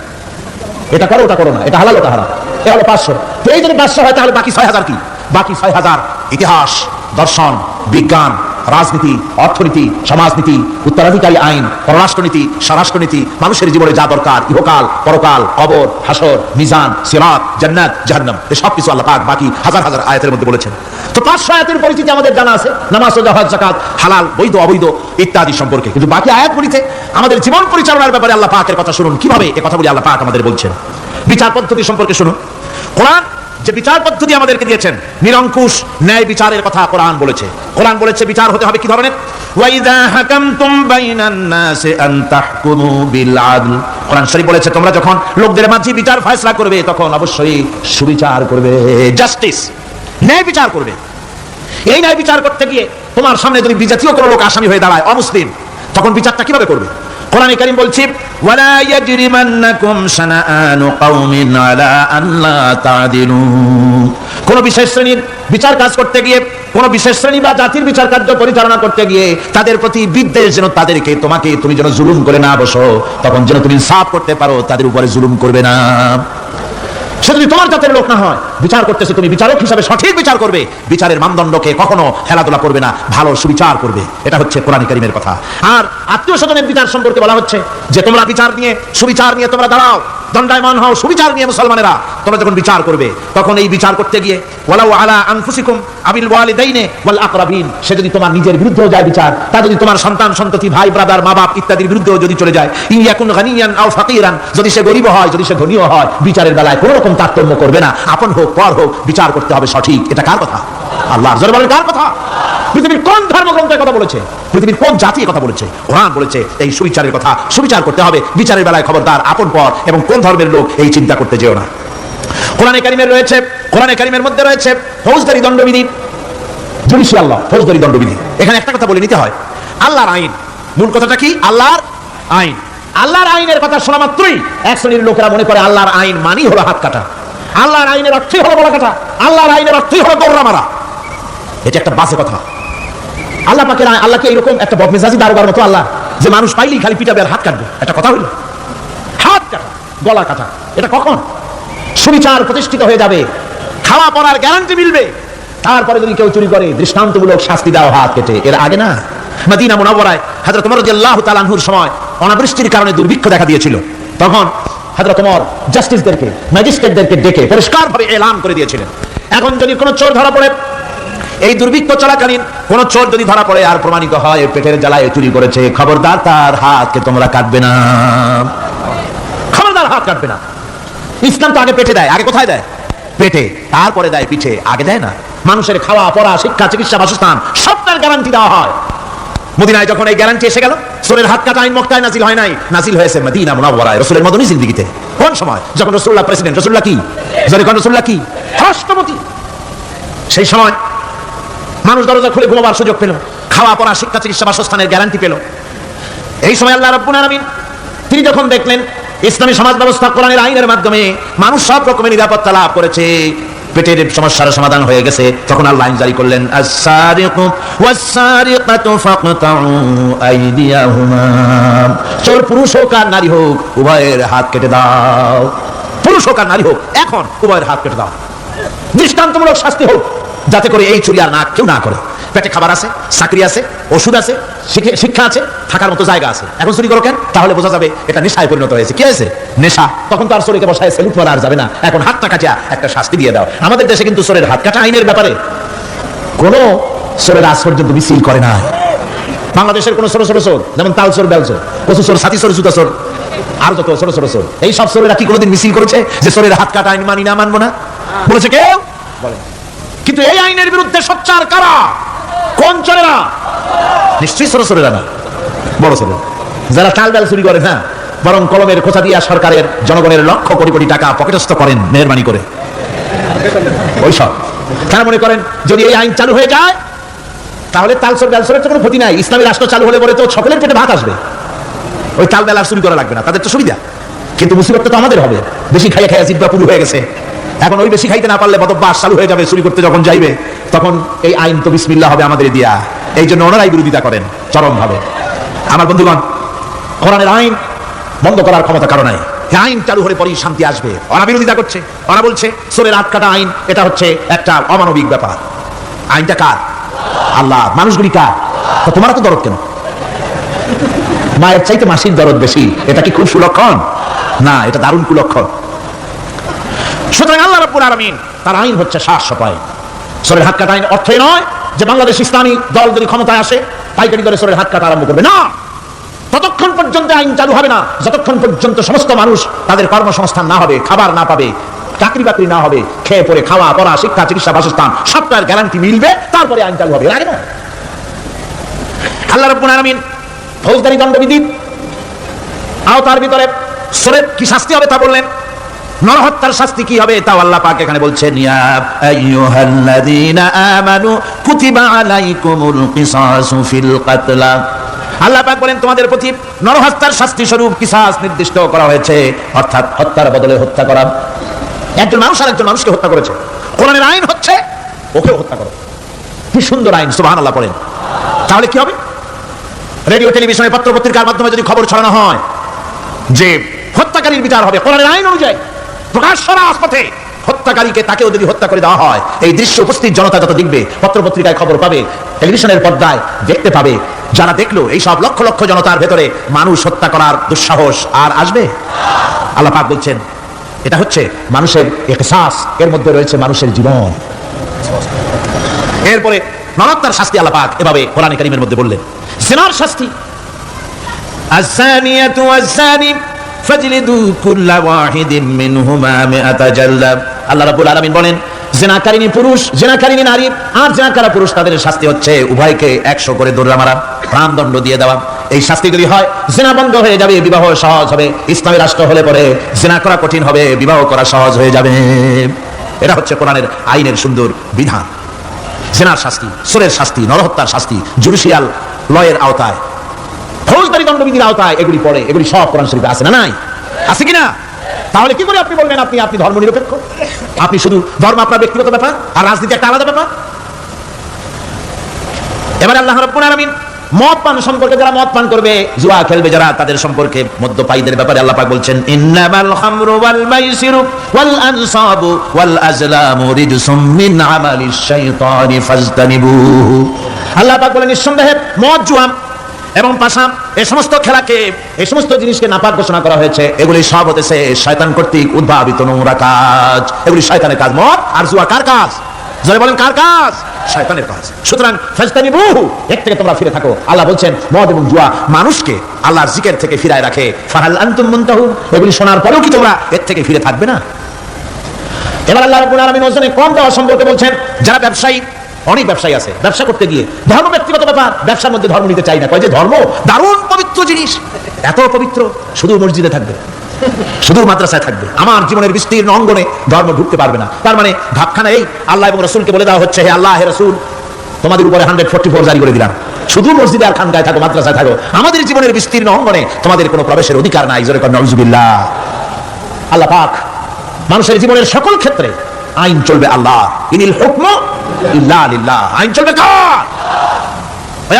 এটা করো, ওটা করো না, এটা হালাল, ওটা হারাম। এটা হলো 500। তো এই যদি 500 হয় তাহলে বাকি 6000 কি? বাকি 6000 ইতিহাস, দর্শন, বিজ্ঞান, রাজনীতি, অর্থনীতি, সমাজনীতি, উত্তরাধিকারী আইন, পররাষ্ট্রনীতি, স্বরাষ্ট্রনীতি, মানুষের জীবনে যা দরকার, ইহকাল, পরকাল, কবর, হাসর, মিজান, সিরাত, জান্নাত, জাহান্নাম, এই সব কিছু আল্লাহ পাক বাকি হাজার হাজার আয়াতের মধ্যে বলেছেন। তো 500 আয়াতের পরিচিতি আমাদের জানা আছে, নামাজ, রোজা, হজ, যাকাত, হালাল, বৈধ, অবৈধ ইত্যাদি সম্পর্কে। কিন্তু বাকি আয়াতগুলিতে আমাদের জীবন পরিচালনার ব্যাপারে আল্লাহ পাকের কথা শুনুন। কিভাবে এই কথাগুলি আল্লাহ পাক আমাদের বলছেন। বিচার পদ্ধতি সম্পর্কে শুনুন। কোরআন যে বিচার পদ্ধতি আমাদেরকে দিয়েছেন, নিরঙ্কুশ ন্যায় বিচারের কথা কোরআন বলেছে। কোরআন বলেছে বিচার হতে হবে কি ধরনের? ওয়াইদা হাকামতুম বাইনান নাসি আন তাহকুমু বিল আদল। কোরআন শরীফ বলেছে তোমরা যখন লোকদের মাঝে বিচার ফয়সালা করবে তখন অবশ্যই সুবিচার করবে, জাস্টিস, ন্যায় বিচার করবে। এই ন্যায় বিচার করতে গিয়ে তোমার সামনে যদি বিজাতীয় কোনো লোক আসামি হয়ে দাঁড়ায়, অমুসলিম, তখন বিচারটা কিভাবে করবে? কোরআনে কারীম বলছে, ওয়ালা ইয়াজরিমান্নাকুম শানাআনু কওমিন আলা আল্লা তা'দিলু। কোন বিশেষ শ্রেণীর বিচার কাজ করতে গিয়ে, কোন বিশেষ শ্রেণী বা জাতির বিচার কার্য পরিচালনা করতে গিয়ে তাদের প্রতি বিদ্বেষ যেন তাদেরকে, তুমি যেন জুলুম করে না বসো, তখন যেন তুমি ইনসাফ করতে পারো, তাদের উপরে জুলুম করবে না। সে যদি তোমার জাতের লোক না হয়, বিচার করতেছে, তুমি বিচারক হিসাবে সঠিক বিচার করবে, বিচারের মানদণ্ডকে কখনো খেলাধুলা করবে না, ভালো সুবিচার করবে। এটা হচ্ছে কোরআন কারীমের কথা। আর আত্মীয় স্বজনের বিচার সম্পর্কে বলা হচ্ছে যে তোমরা বিচার নিয়ে সুবিচার নিয়ে তোমরা দাঁড়াও, দণ্ডায়মান হও, সুবিচার নিয়ে মুসলমানেরা তোমরা যখন বিচার করবে তখন এই বিচার করতে গিয়ে ওয়ালাউ আলা আনফুসিকুম আবিল ওয়ালিদাইনি ওয়াল আকরাবিন, সে যদি তোমার নিজের বিরুদ্ধেও যায় বিচার, তা যদি তোমার সন্তান সন্ততি ভাই ব্রাদার মা বাপ ইত্যাদির বিরুদ্ধেও যদি চলে যায়, ইয়াকুন গানিয়ান আও ফাকিরান, যদি সে গরিব হয় যদি সে ধনীও হয়, বিচারের বেলায় কোনো রকম তারতম্য করবে না, আপন হোক পর হোক বিচার করতে হবে সঠিক। এটা কার কথা? আল্লাহর। জোরে বলেন কার কথা? পৃথিবীর কোন ধর্মগ্রন্থের কথা বলেছে? পৃথিবীর কোন জাতির কথা বলেছে? কোরআন বলেছে এই সুবিচারের কথা। সুবিচার করতে হবে, বিচারের বেলায় খবরদার আপন পর এবং কোন ধর্মের লোক এই চিন্তা করতে যেও না। কোরআনে কারীমের রয়েছে, কোরআনে কারীমের মধ্যে রয়েছে ফৌজদারি দণ্ডবিধি, জুডিশিয়াল ল, ফৌজদারি দণ্ডবিধি। এখানে একটা কথা বলে নিতে হয়, আল্লাহর আইন। মূল কথাটা কি? আল্লাহর আইন। আল্লাহর আইনের কথা শোনা মাত্রই এক শ্রেণীর লোকেরা মনে করে আল্লাহর আইন মানি হলো হাত কাটা, আল্লাহর আইনের অর্থই হলো গলা কাটা, আল্লাহর আইনের অর্থই হলো দৌড়া মারা। এটা একটা বাজে কথা। আল্লাহ পাকের আল্লাহকে এরকম একটা বদমেজাজি দারোগার মতো আল্লাহ যে মানুষ পাইলেই খালি পিটাবে আর হাত কাটবে, একটা কথা হইল? হাত কাটা, গলা কাটা, এটা কখন? সুবিচার প্রতিষ্ঠিত হয়ে যাবে, খাওয়া পড়ার গ্যারান্টি মিলবে, তারপরে যদি কেউ চুরি করে দৃষ্টান্তমূলক শাস্তি দাও হাত কেটে। এর আগে না। মদিনা মুনাওয়ারায় হযরত ওমর রাদিয়াল্লাহু তাআলা আনহুর সময় অনাবৃষ্টির কারণে দুর্ভিক্ষ দেখা দিয়েছিল। তখন হযরত ওমর জাস্টিসদেরকে, ম্যাজিস্ট্রেটদেরকে ডেকে পরিষ্কারভাবে এলান করে দিয়েছিলেন, এখন যদি কোনো চোর ধরা পড়ে, এই দুর্ভিক্ষ চলাকালীন কোন চোর যদি ধরা পড়ে আর প্রমাণিত হয় পেটের জ্বালায় চুরি করেছে, খবরদার তার হাতকে তোমরা কাটবে না, খবরদার হাত কাটবে না। ইসলাম তো আগে পেটে দেয়, আগে কোথায় দেয়? পেটে, তারপরে দেয় পিঠে, আগে দেয় না। মানুষের খাওয়া পড়া শিক্ষা চিকিৎসা বাসস্থান সবটার গ্যারান্টি দেওয়া হয়। মদিনায় যখন এই গ্যারান্টি এসে গেল, চোরের হাত কাটা আইন মক্কায় নাজিল হয় নাই, নাজিল হয়েছে মদিনা মুনাওয়ারায় রাসূলের মদনী জিন্দেগিতে। কোন সময়? যখন রাসূলুল্লাহ প্রেসিডেন্ট। রাসূলুল্লাহ কি? যখন রাসূলুল্লাহ কি রাষ্ট্রপতি, সেই সময় মানুষ দরজা খুলে ঘুমাবার সুযোগ পেল, খাওয়া পড়া শিক্ষা চিকিৎসা বাসস্থানের গ্যারান্টি পেল। এই সময় আল্লাহ রাব্বুল আলামিন তিনি যখন দেখলেন ইসলামী সমাজ ব্যবস্থা কোরআনের আইনের মাধ্যমে মানুষ সব রকমের নিরাপত্তা লাভ করেছে, পেটের সমস্যার সমাধান হয়ে গেছে, তখন আল্লাহ আইন জারি করলেন, আস-সারিকু ওয়াস-সারিকাতু ফাকতাউ আইদিয়াহুমা, চোর পুরুষ হোক আর নারী হোক উভয়ের হাত কেটে দাও। পুরুষ হোক আর নারী হোক এখন উভয়ের হাত কেটে দাও। দৃষ্টান্তমূলক শাস্তি হোক, যাতে করে এই চুরি আর না কেউ না করে। পেটে খাবার আছে, চাকরি আছে, ওষুধ আছে, শিক্ষা আছে, থাকার মতো জায়গা আছে, এখন চুরি করো কেন? তাহলে বোঝা যাবে এটা নেশায় পরিণত হয়েছে। কি হয়েছে? নেশা। তখন তো আর চোরকে বসায় সেলুট মারা আর যাবে না, এখন হাতটা কাটিয়া একটা শাস্তি দিয়ে দাও। আমাদের দেশে কিন্তু চোরের হাত কাটা আইনের ব্যাপারে কোনো চোরের আজ পর্যন্ত মিছিল করে না। বাংলাদেশের কোনো ছোট ছোট চোর, যেমন তাল চোর, বেল চোর, কচু চোর, ছাতি চোর, জুতা চোর, আর যত ছোট ছোট চোর, এই সব চোরেরা কি কোনোদিন মিছিল করেছে যে চোরের হাত কাটা আইন মানি না, মানবো না? বলেছে কেউ? বলে। কিন্তু এই আইনের বিরুদ্ধে সোচ্চার কারা? কোন চোরেরা? নিশ্চয়ই ছোট চোরেরা না, বড় চোর যারা চাল ডাল চুরি করে না, বরং কলমের খোঁচা দিয়া সরকারের জনগণের লক্ষ কোটি কোটি টাকা পকেটস্থ করেন মেহরবানি করে। ওইসব তারা মনে করেন যদি এই আইন চালু হয়ে যায় তাহলে তাল চোর ডাল চোরের তো কোনো ক্ষতি নাই, ইসলামী রাষ্ট্র চালু হলে পরে তো সকলের পেটে ভাত আসবে, ওই তাল ডাল আর চুরি করা লাগবে না, তাদের তো সুবিধা। কিন্তু মুসিবতটা তো আমাদের হবে, বেশি খাইয়া খাইয়া জিব্বা পুরু হয়ে গেছে, এখন ওই বেশি খাইতে না পারলে বদভ্যাস চালু হয়ে যাবে, চুরি করতে যখন যাইবে তখন এই আইন তো বিসমিল্লাহ হবে আমাদের দিয়া। এই জন্য ওনারাই বিরোধিতা করেন চরম ভাবে। আমার বন্ধুগণ, কোরআনের আইন বন্ধ করার ক্ষমতা কারো নাই, আইন চালু হলে পরেই শান্তি আসবে। ওরা বিরোধিতা করছে, ওরা বলছে চোরের হাত কাটা আইন এটা হচ্ছে একটা অমানবিক ব্যাপার। আইনটা কার? আল্লাহ। মানুষগুলি কার? তো তোমার তো দরদ কেন? মায়ের চাইতে মাসির দরদ বেশি, এটা কি খুব সুলক্ষণ? না, এটা দারুণ কুলক্ষণ। সুতরাং আল্লাহ রাব্বুল আলামিন তার আইন হচ্ছে শাশ্বত আইন। চোরের হাত কাটা আইন অর্থই নয় যে বাংলাদেশ ইসলামী দল যদি ক্ষমতায় আসে পাইকারি দরে চোরের হাত কাটা আরম্ভ করবে, না। ততক্ষণ পর্যন্ত আইন চালু হবে না যতক্ষণ পর্যন্ত সমস্ত মানুষ তাদের কর্মসংস্থান না হবে, খাবার না পাবে, চাকরি বাকরি না হবে, খেয়ে পরে খাওয়া পড়া শিক্ষা চিকিৎসা বাসস্থান সবটার গ্যারান্টি মিলবে, তারপরে আইন চালু হবে। লাগে না? আল্লাহ রাব্বুল আলামিন ফৌজদারি দণ্ডবিধি আওতার ভিতরে চোরের কি শাস্তি হবে তা বললেন। নরহত্যার শাস্তি কি হবে তাও আল্লাহ পাক এখানে বলছেন, ইয়া আইয়ুহাল্লাযীনা আমানু কুতিবা আলাইকুমুল কিসাসু ফিল কাতলা। আল্লাহ পাক বলেন তোমাদের প্রতি নরহত্যার শাস্তি স্বরূপ কিসাস নির্দিষ্ট করা হয়েছে, অর্থাৎ হত্যার বদলে হত্যা করা। একজন মানুষ আর একজন মানুষকে হত্যা করেছে, কোরআনের আইন হচ্ছে ওকেও হত্যা করো। কি সুন্দর আইন, সুবহানাল্লাহ পড়েন। তাহলে কি হবে? রেডিও টেলিভিশনে পত্র পত্রিকার মাধ্যমে যদি খবর ছড়ানো হয় যে হত্যাকারীর বিচার হবে কোরআনের আইন অনুযায়ী, প্রকাশ্য রাজপথে হত্যাকারীকে তাকেও যদি হত্যা করে দেওয়া হয়, এই দৃশ্য উপস্থিত জনতা যত দেখবে, পত্রপত্রিকায় খবর পাবে, টেলিভিশনের পর্দায় দেখতে পাবে, যারা দেখলো এই সব লক্ষ লক্ষ জনতার ভেতরে মানুষ হত্যা করার দুঃসাহস আর আসবে? আল্লাহ পাক বলছেন এটা হচ্ছে মানুষের ইহসাস, এর মধ্যে রয়েছে মানুষের জীবন। এরপরে নরকতার শাস্তি আল্লাহ পাক এভাবে কোরআনে কারীমের মধ্যে বললেন। জিনার শাস্তি, الزانية والزاني فاجلدوا كل واحد منهما 100 جلدة। আল্লাহ রাব্বুল আলামিন বলেন জিনাকারিনী পুরুষ, জিনাকারিনী নারী আর জিনাকারা পুরুষ, তাদের শাস্তি হচ্ছে উভয়কে 100 করে দৌড়া মারা, প্রাণদণ্ড দিয়ে দেওয়া। এই শাস্তিগুলি হয় জিনা বন্ধ হয়ে যাবে, বিবাহ সহজ হবে। ইসলামী রাষ্ট্র হলে পরে জিনা করা কঠিন হবে, বিবাহ করা সহজ হয়ে যাবে। এটা হচ্ছে কোরআনের আইনের সুন্দর বিধান। জিনার শাস্তি, চোরের শাস্তি, নরহত্যার শাস্তি জুডিশিয়াল লয়ের আওতায়, ফৌজদারি দণ্ডবিধির আওতায় এগুলি পড়ে। এগুলি সব কোরআন শরীফে আছে না নাই? আছে কিনা? তাহলে কি করে আপনি বলবেন আপনি ধর্ম নিরপেক্ষ? আপনি শুধু ধর্ম আপনার ব্যক্তিগত ব্যাপার আর রাজনীতি একটা আলাদা ব্যাপার। এবার আল্লাহ রাব্বুল আলামিন মদ পান সম্পর্কে, যারা মদ পান করবে, জুয়া খেলবে যারা, তাদের সম্পর্কে, মদ্যপায়ীদের ব্যাপারে আল্লাহ পাক বলছেন ইন্নামাল খামরু ওয়াল মাইসিরু ওয়াল আনসাবু ওয়াল আজলামু রিজসুম মিন আমালিশ শাইতানি ফাজতানিবুহু। আল্লাহ পাক বলেন নিঃসন্দেহে মদ, জুয়া এবং পাশা, এই সমস্ত খেলাকে, এই সমস্ত জিনিসকে নাপাক ঘোষণা করা হয়েছে। এগুলি সব হতেছে শয়তান কর্তৃক উদ্ভাবিত নোংরা কাজ। এগুলি শয়তানের কাজ। মদ আর জুয়া কার কাজ? যারা বলেন কার কাজ? শয়তানের কাজ। সুতরাং ফাজতানিবুহু, এর থেকে তোমরা ফিরে থাকো। আল্লাহ বলছেন মদ এবং জুয়া মানুষকে আল্লাহর জিকির থেকে ফিরায় রাখে। ফাহাল আনতুম মুনতাহুন, এগুলি শোনার পরেও কি তোমরা এর থেকে ফিরে থাকবে না? এবার আল্লাহ রাব্বুল আলামিন ওজনে কম দেওয়া সম্পর্কে বলছেন, যারা ব্যবসায়ী, অনেক ব্যবসায়ী আছে, ব্যবসা করতে গিয়ে ধর্ম ব্যক্তিগত ব্যাপার, ব্যবসার মধ্যে ধর্ম নিতে চাই না। কয় যে ধর্ম দারুণ পবিত্র জিনিস, এত পবিত্র, শুধু মসজিদে থাকবে, শুধু মাদ্রাসায় থাকবে, আমার জীবনের বিস্তীর্ণ অঙ্গনে ধর্ম ঢুকতে পারবে না। তার মানে ভাবখানা এই, আল্লাহ এবং রাসূলকে বলে দেওয়া হচ্ছে, হে আল্লাহ, হে রাসূল, তোমাদের উপরে 144 জারি করে দিলাম, শুধু মসজিদে আর খানকায় থাকো, মাদ্রাসায় থাকো, আমাদের জীবনের বিস্তীর্ণ অঙ্গনে তোমাদের কোনো প্রবেশের অধিকার নাই। জোরে করেন নাউযুবিল্লাহ। আল্লাহ পাক মানুষের জীবনের সকল ক্ষেত্রে আইন চলবে আল্লাহ, ইনিল হুকমু ইল্লা লিল্লাহ, আইন চলবে কার?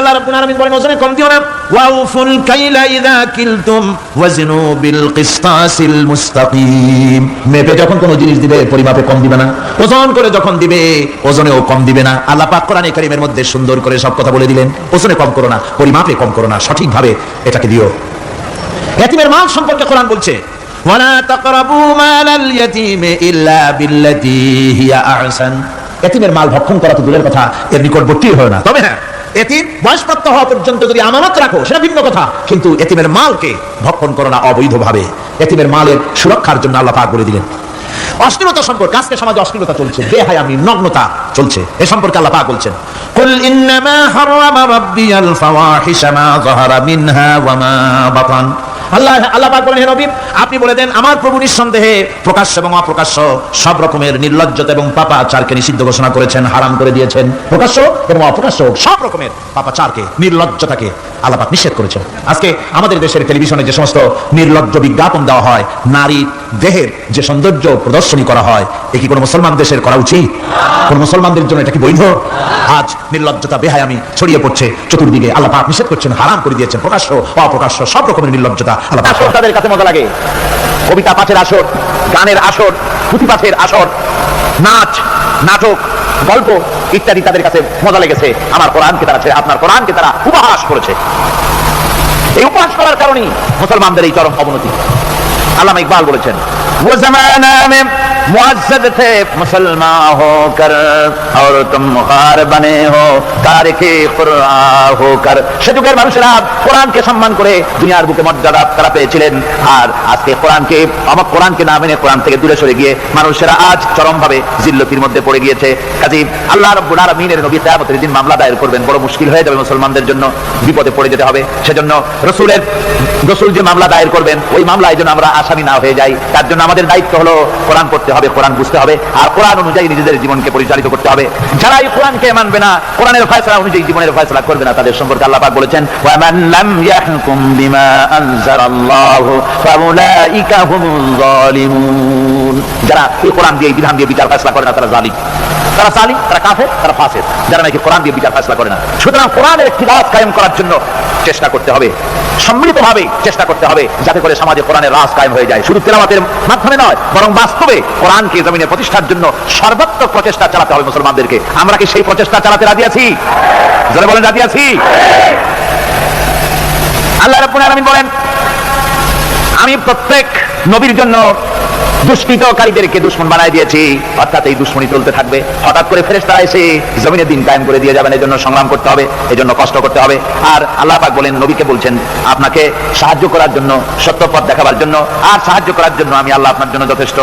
আল্লাহ রাব্বুল আলামিন বলেন ওজনে কম দিও না। ওয়াউফুল কাইলা ইযা কিলতুম ওয়াজনু বিল কিসতাসিল মুস্তাকিম। মেপে যখন কোনো জিনিস দিবে পরিমাপে কম দিবে না, ওজন করে যখন দিবে ওজনেও কম দিবে না। আল্লাহ পাক কোরআনে কারীমের মধ্যে সুন্দর করে সব কথা বলে দিলেন। ওজনে কম করো না, পরিমাপে কম করো না, সঠিকভাবে এটাকে দিও। এতিমের মাল সম্পর্কে কোরআন বলছে ওয়ালা তাকরাবু মালাল ইয়াতীমি ইল্লা বিল্লাতী হিয়া আহসান। এতিমের মাল ভক্ষণ করা তো দূরের কথা, এর নিকটবর্তী হয় না। তবে হ্যাঁ, এতিম বয়সপ্রাপ্ত হওয়া পর্যন্ত যদি আমানত রাখো সেটা ভিন্ন কথা, কিন্তু এতিমের মালকে ভক্ষণ করো না অবৈধভাবে। এতিমের মালের সুরক্ষার জন্য আল্লাহ পাক বলে দিলেন। অশ্লীলতা সম্পর্কে, আজকে সমাজে অশ্লীলতা চলছে, বেহায়ামি, নগ্নতা চলছে, এ সম্পর্কে আল্লাহ পাক বলছেন কুল ইন্নামা হারামা রাব্বিয়াল ফাওয়াহিশা মা যাহারা মিনহা ওয়া মা বাতান। আল্লাহ পাক বলেন, হে নবী, আপনি বলে দেন আমার প্রভু নিঃসন্দেহে প্রকাশ্য এবং অপ্রকাশ্য সব রকমের নির্লজ্জতা এবং পাপাচারকে নিষিদ্ধ ঘোষণা করেছেন, হারাম করে দিয়েছেন। প্রকাশ্য এবং অপ্রকাশ্য সব রকমের পাপাচারকে, নির্লজ্জতাকে আল্লাহ পাক নিষেধ করেছেন। আজকে আমাদের দেশের টেলিভিশনে যে সমস্ত নির্লজ্জ বিজ্ঞাপন দেওয়া হয়, নারী দেহের যে সৌন্দর্য প্রদর্শনী করা হয়, এ কি কোনো মুসলমান দেশের করা উচিত? কোন মুসলমানদের জন্য এটা কি বৈধ? আজ নির্লজ্জতা, বেহায়ামি ছড়িয়ে পড়ছে চতুর্দিকে। আল্লাহ পাক নিষেধ করছেন, হারাম করে দিয়েছেন। প্রকাশ্য অপ্রকাশ্য সব রকমের নির্লজ্জতা আল্লাহ পাক। তাদের কাছে মজা লাগে, কবিতা পাঠের আসর, গানের আসর, পুঁথি পাঠের আসর, নাচ, নাটক, গল্প ইত্যাদি তাদের কাছে মজা লেগেছে। আমার কোরআনকে তারা ছেড়ে আপনার কোরআনকে তারা উপহাস করেছে। এই উপহাস করার কারণেই মুসলমানদের এই চরম অবনতি। আল্লামা ইকবাল বলেছেন, वो ज़माना में मुअज़्ज़ज़ थे मुसलमान होकर और तुम मुखार बने हो तारिके कुरआन होकर। সে যুগের মানুষেরা কোরআনকে সম্মান করে দুনিয়ার বুকে মর্যাদা তারা পেয়েছিলেন, আর আজকে কোরআনকে না মেনে কোরআন থেকে দূরে সরে গিয়ে মানুষেরা আজ চরমভাবে জিল্লতির মধ্যে পড়ে গিয়েছে। কাজেই আল্লাহ রাব্বুল আলামিনের নবী কিয়ামতের দিন মামলা দায়ের করবেন, বড় মুশকিল হয়ে যাবে, মুসলমানদের জন্য বিপদে পড়ে যেতে হবে। সেজন্য রসুল যে মামলা দায়ের করবেন, ওই মামলায় যেন আমরা আসামি না হয়ে যাই, তার জন্য আমাদের দায়িত্ব হলো কোরআন পড়তে হবে, কোরআন বুঝতে হবে, আর কোরআন অনুযায়ী নিজেদের জীবনকে পরিচালিত করতে হবে। যারা এই কোরআনকে মানবে না, কোরআনের ফয়সালা অনুযায়ী জীবনের ফয়সালা করবে না, তাদের সম্পর্কে আল্লাহ পাক বলেছেন, ওয়া মান লাম ইয়াহকুম বিমা আনজালাল্লাহু ফাউলাইকা হুমুল যালিমুন। যারা এই কোরআন দিয়ে, বিধান দিয়ে বিচার ফয়সালা করে না, তারা জালিম। তারা জালিম, তারা কাফের, তারা ফাসিক, যারা নাকি কোরআন দিয়ে বিচার ফয়সালা করে না। সুতরাং কোরআনের ইখতিলাফ কায়েম করার জন্য চেষ্টা করতে হবে, সম্মিলিতভাবে চেষ্টা করতে হবে, যাতে করে সমাজে কোরআনের রাজ কায়েম হয়ে যায়। শুধু তেলাওয়াতের মাধ্যমে নয়, বরং বাস্তবে কোরআনকে জমিনে প্রতিষ্ঠার জন্য সর্বাত্মক প্রচেষ্টা চালাতে হবে মুসলমানদেরকে। আমরা কি সেই প্রচেষ্টা চালাতে রাজি আছি? যারা বলেন রাজি আছি। আল্লাহ রাব্বুল আলামিন বলেন, আমি প্রত্যেক নবীর জন্য দুষ্কৃতকারীদেরকে দুশমন বানায় দিয়েছি, অর্থাৎ এই দুশমনী চলতে থাকবে। হঠাৎ করে ফেরেশতারা এসে জমিনে দিন কায়েম করে দিয়ে যাবেন, এই জন্য সংগ্রাম করতে হবে, এই জন্য কষ্ট করতে হবে। আর আল্লাহ পাক বলেন, নবীকে বলছেন, আপনাকে সাহায্য করার জন্য, সত্য পথ দেখাবার জন্য আর সাহায্য করার জন্য আমি আল্লাহ আপনার জন্য যথেষ্ট।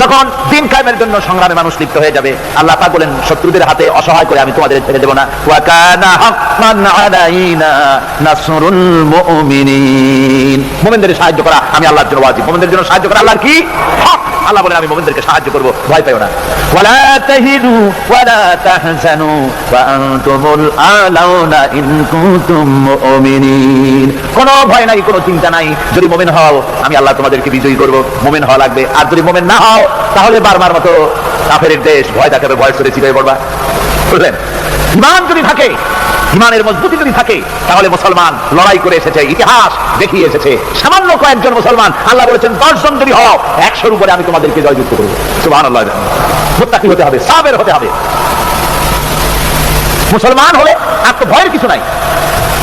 যখন দিন কায়েমের জন্য সংগ্রামে মানুষ লিপ্ত হয়ে যাবে, আল্লাহ পাক বলেন, শত্রুদের হাতে অসহায় করে আমি তোমাদের ছেড়ে দেব না। ওয়া কানা হাক্কান আলাইনা নাসরুল মুমিনিন, মুমিনদের সাহায্য করা আমি আল্লাহর জন্য ওয়াজিব। মুমিনদের জন্য সাহায্য করা আল্লাহর কি হক। আল্লাহ বলেন, আমি মুমিনদেরকে সাহায্য করব, ভয় পাও না। ওয়ালা তাহিনু ওয়ালা তাহজানু ওয়া আনতুমুল আলাউনা ইন কুনতুম মুমিনিন। কোনো ভয় নাই, কোনো চিন্তা নাই, যদি মুমিন হও আমি আল্লাহ তোমাদেরকে বিজয়ী করব। মুমিন হওয়া লাগবে। আর যদি মুমিন না হও তাহলে বারবার মতো কাফেরের দেশ ভয় দেখাবে, ভয় করে চিপাই পড়বা। বুঝলেন? ঈমান যদি থাকে, ঈমানের মজবুতি যদি থাকে, তাহলে মুসলমান লড়াই করে এসেছে, ইতিহাস দেখিয়ে এসেছে। সামান্য কয়েকজন মুসলমান, আল্লাহ বলেছেন 10 জন যদি হও 100-র উপরে আমি তোমাদেরকে জয়যুক্ত করব। সুবহানাল্লাহ। মুত্তাকি হতে হবে, সাবের হতে হবে। মুসলমান হলে আর তো ভয়ের কিছু নাই।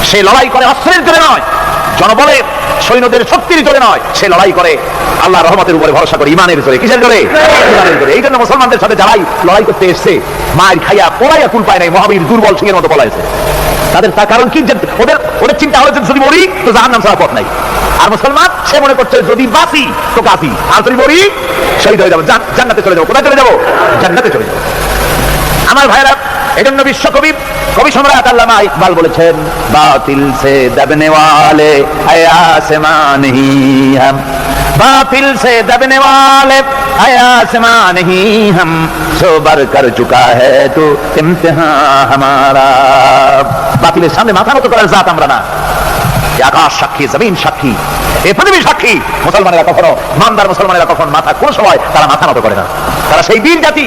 সে লড়াই করে অস্ত্রের জোরে নয়, জনবলের সৈন্যদের শক্তির জোরে নয়, সে লড়াই করে আল্লাহ রহমতের উপরে ভরসা করে, ইমানের জোরে। কিসের জোরে? ইমানের জোরে। এই জন্য মুসলমানদের সাথে যারাই লড়াই করতে এসছে, মায়ের খাইয়া পোড়াইয়া কুল পায় নাই, মহাবীর দুর্বল সিংহের মতো পলাইছে। তাদের তার কারণ কি? ওদের চিন্তা হলো যদি মরি তো জাহান্নাম ছাড়া পথ নাই। আর মুসলমান সে মনে করছে যদি বাঁচি তো কাফি, আর যদি মরি শহীদ হয়ে যাবো, জান্নাতে চলে যাবো। কোথায় চলে যাবো? জান্নাতে চলে যাবো। আমার ভাইরা, এজন্য বিশ্বকবি কবি সম্রাট আল্লামা ইকবাল বলেছেন, বাতিল সে দবনে ওয়ালে আয়া আসমান হি হাম, বাতিল সে দবনে ওয়ালে আয়া আসমান হি হাম, সোবার কর চুকা হ্যায় তো ইমতিহান হামারা। বাতিলের সামনে মাথা নত করার জাত আমরা না। আকাশ সাক্ষী, জমিন সাক্ষী, এই পৃথিবী সাক্ষী। মুসলমানেরা কখনো, ইমানদার মুসলমানেরা কখন মাথা, কোন সময় তারা মাথা নত করে না। তারা সেই বীর জাতি।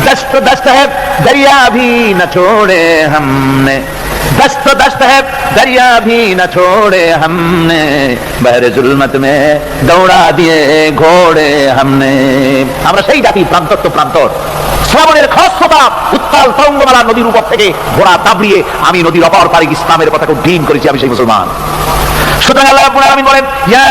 দস্ত দস্ত है दरिया भी न छोड़े हमने, दस्त दस्त है दरिया भी न छोड़े हमने, बहरे जुल्मत में दौड़ा दिए घोड़े हमने। আমরা সেই জাতি, প্রান্তর তো প্রান্তর। শ্রাবণের খরস্রোতা উত্তাল তরঙ্গমালা নদীর উপর থেকে ঘোড়া তাবড়িয়ে আমি নদীর অপর পারে ইসলামের পতাকা উড্ডীন করেছি, আমি সেই মুসলমান। সুতরাং আল্লাহ রাব্বুল আলামিন বলেন, ইয়া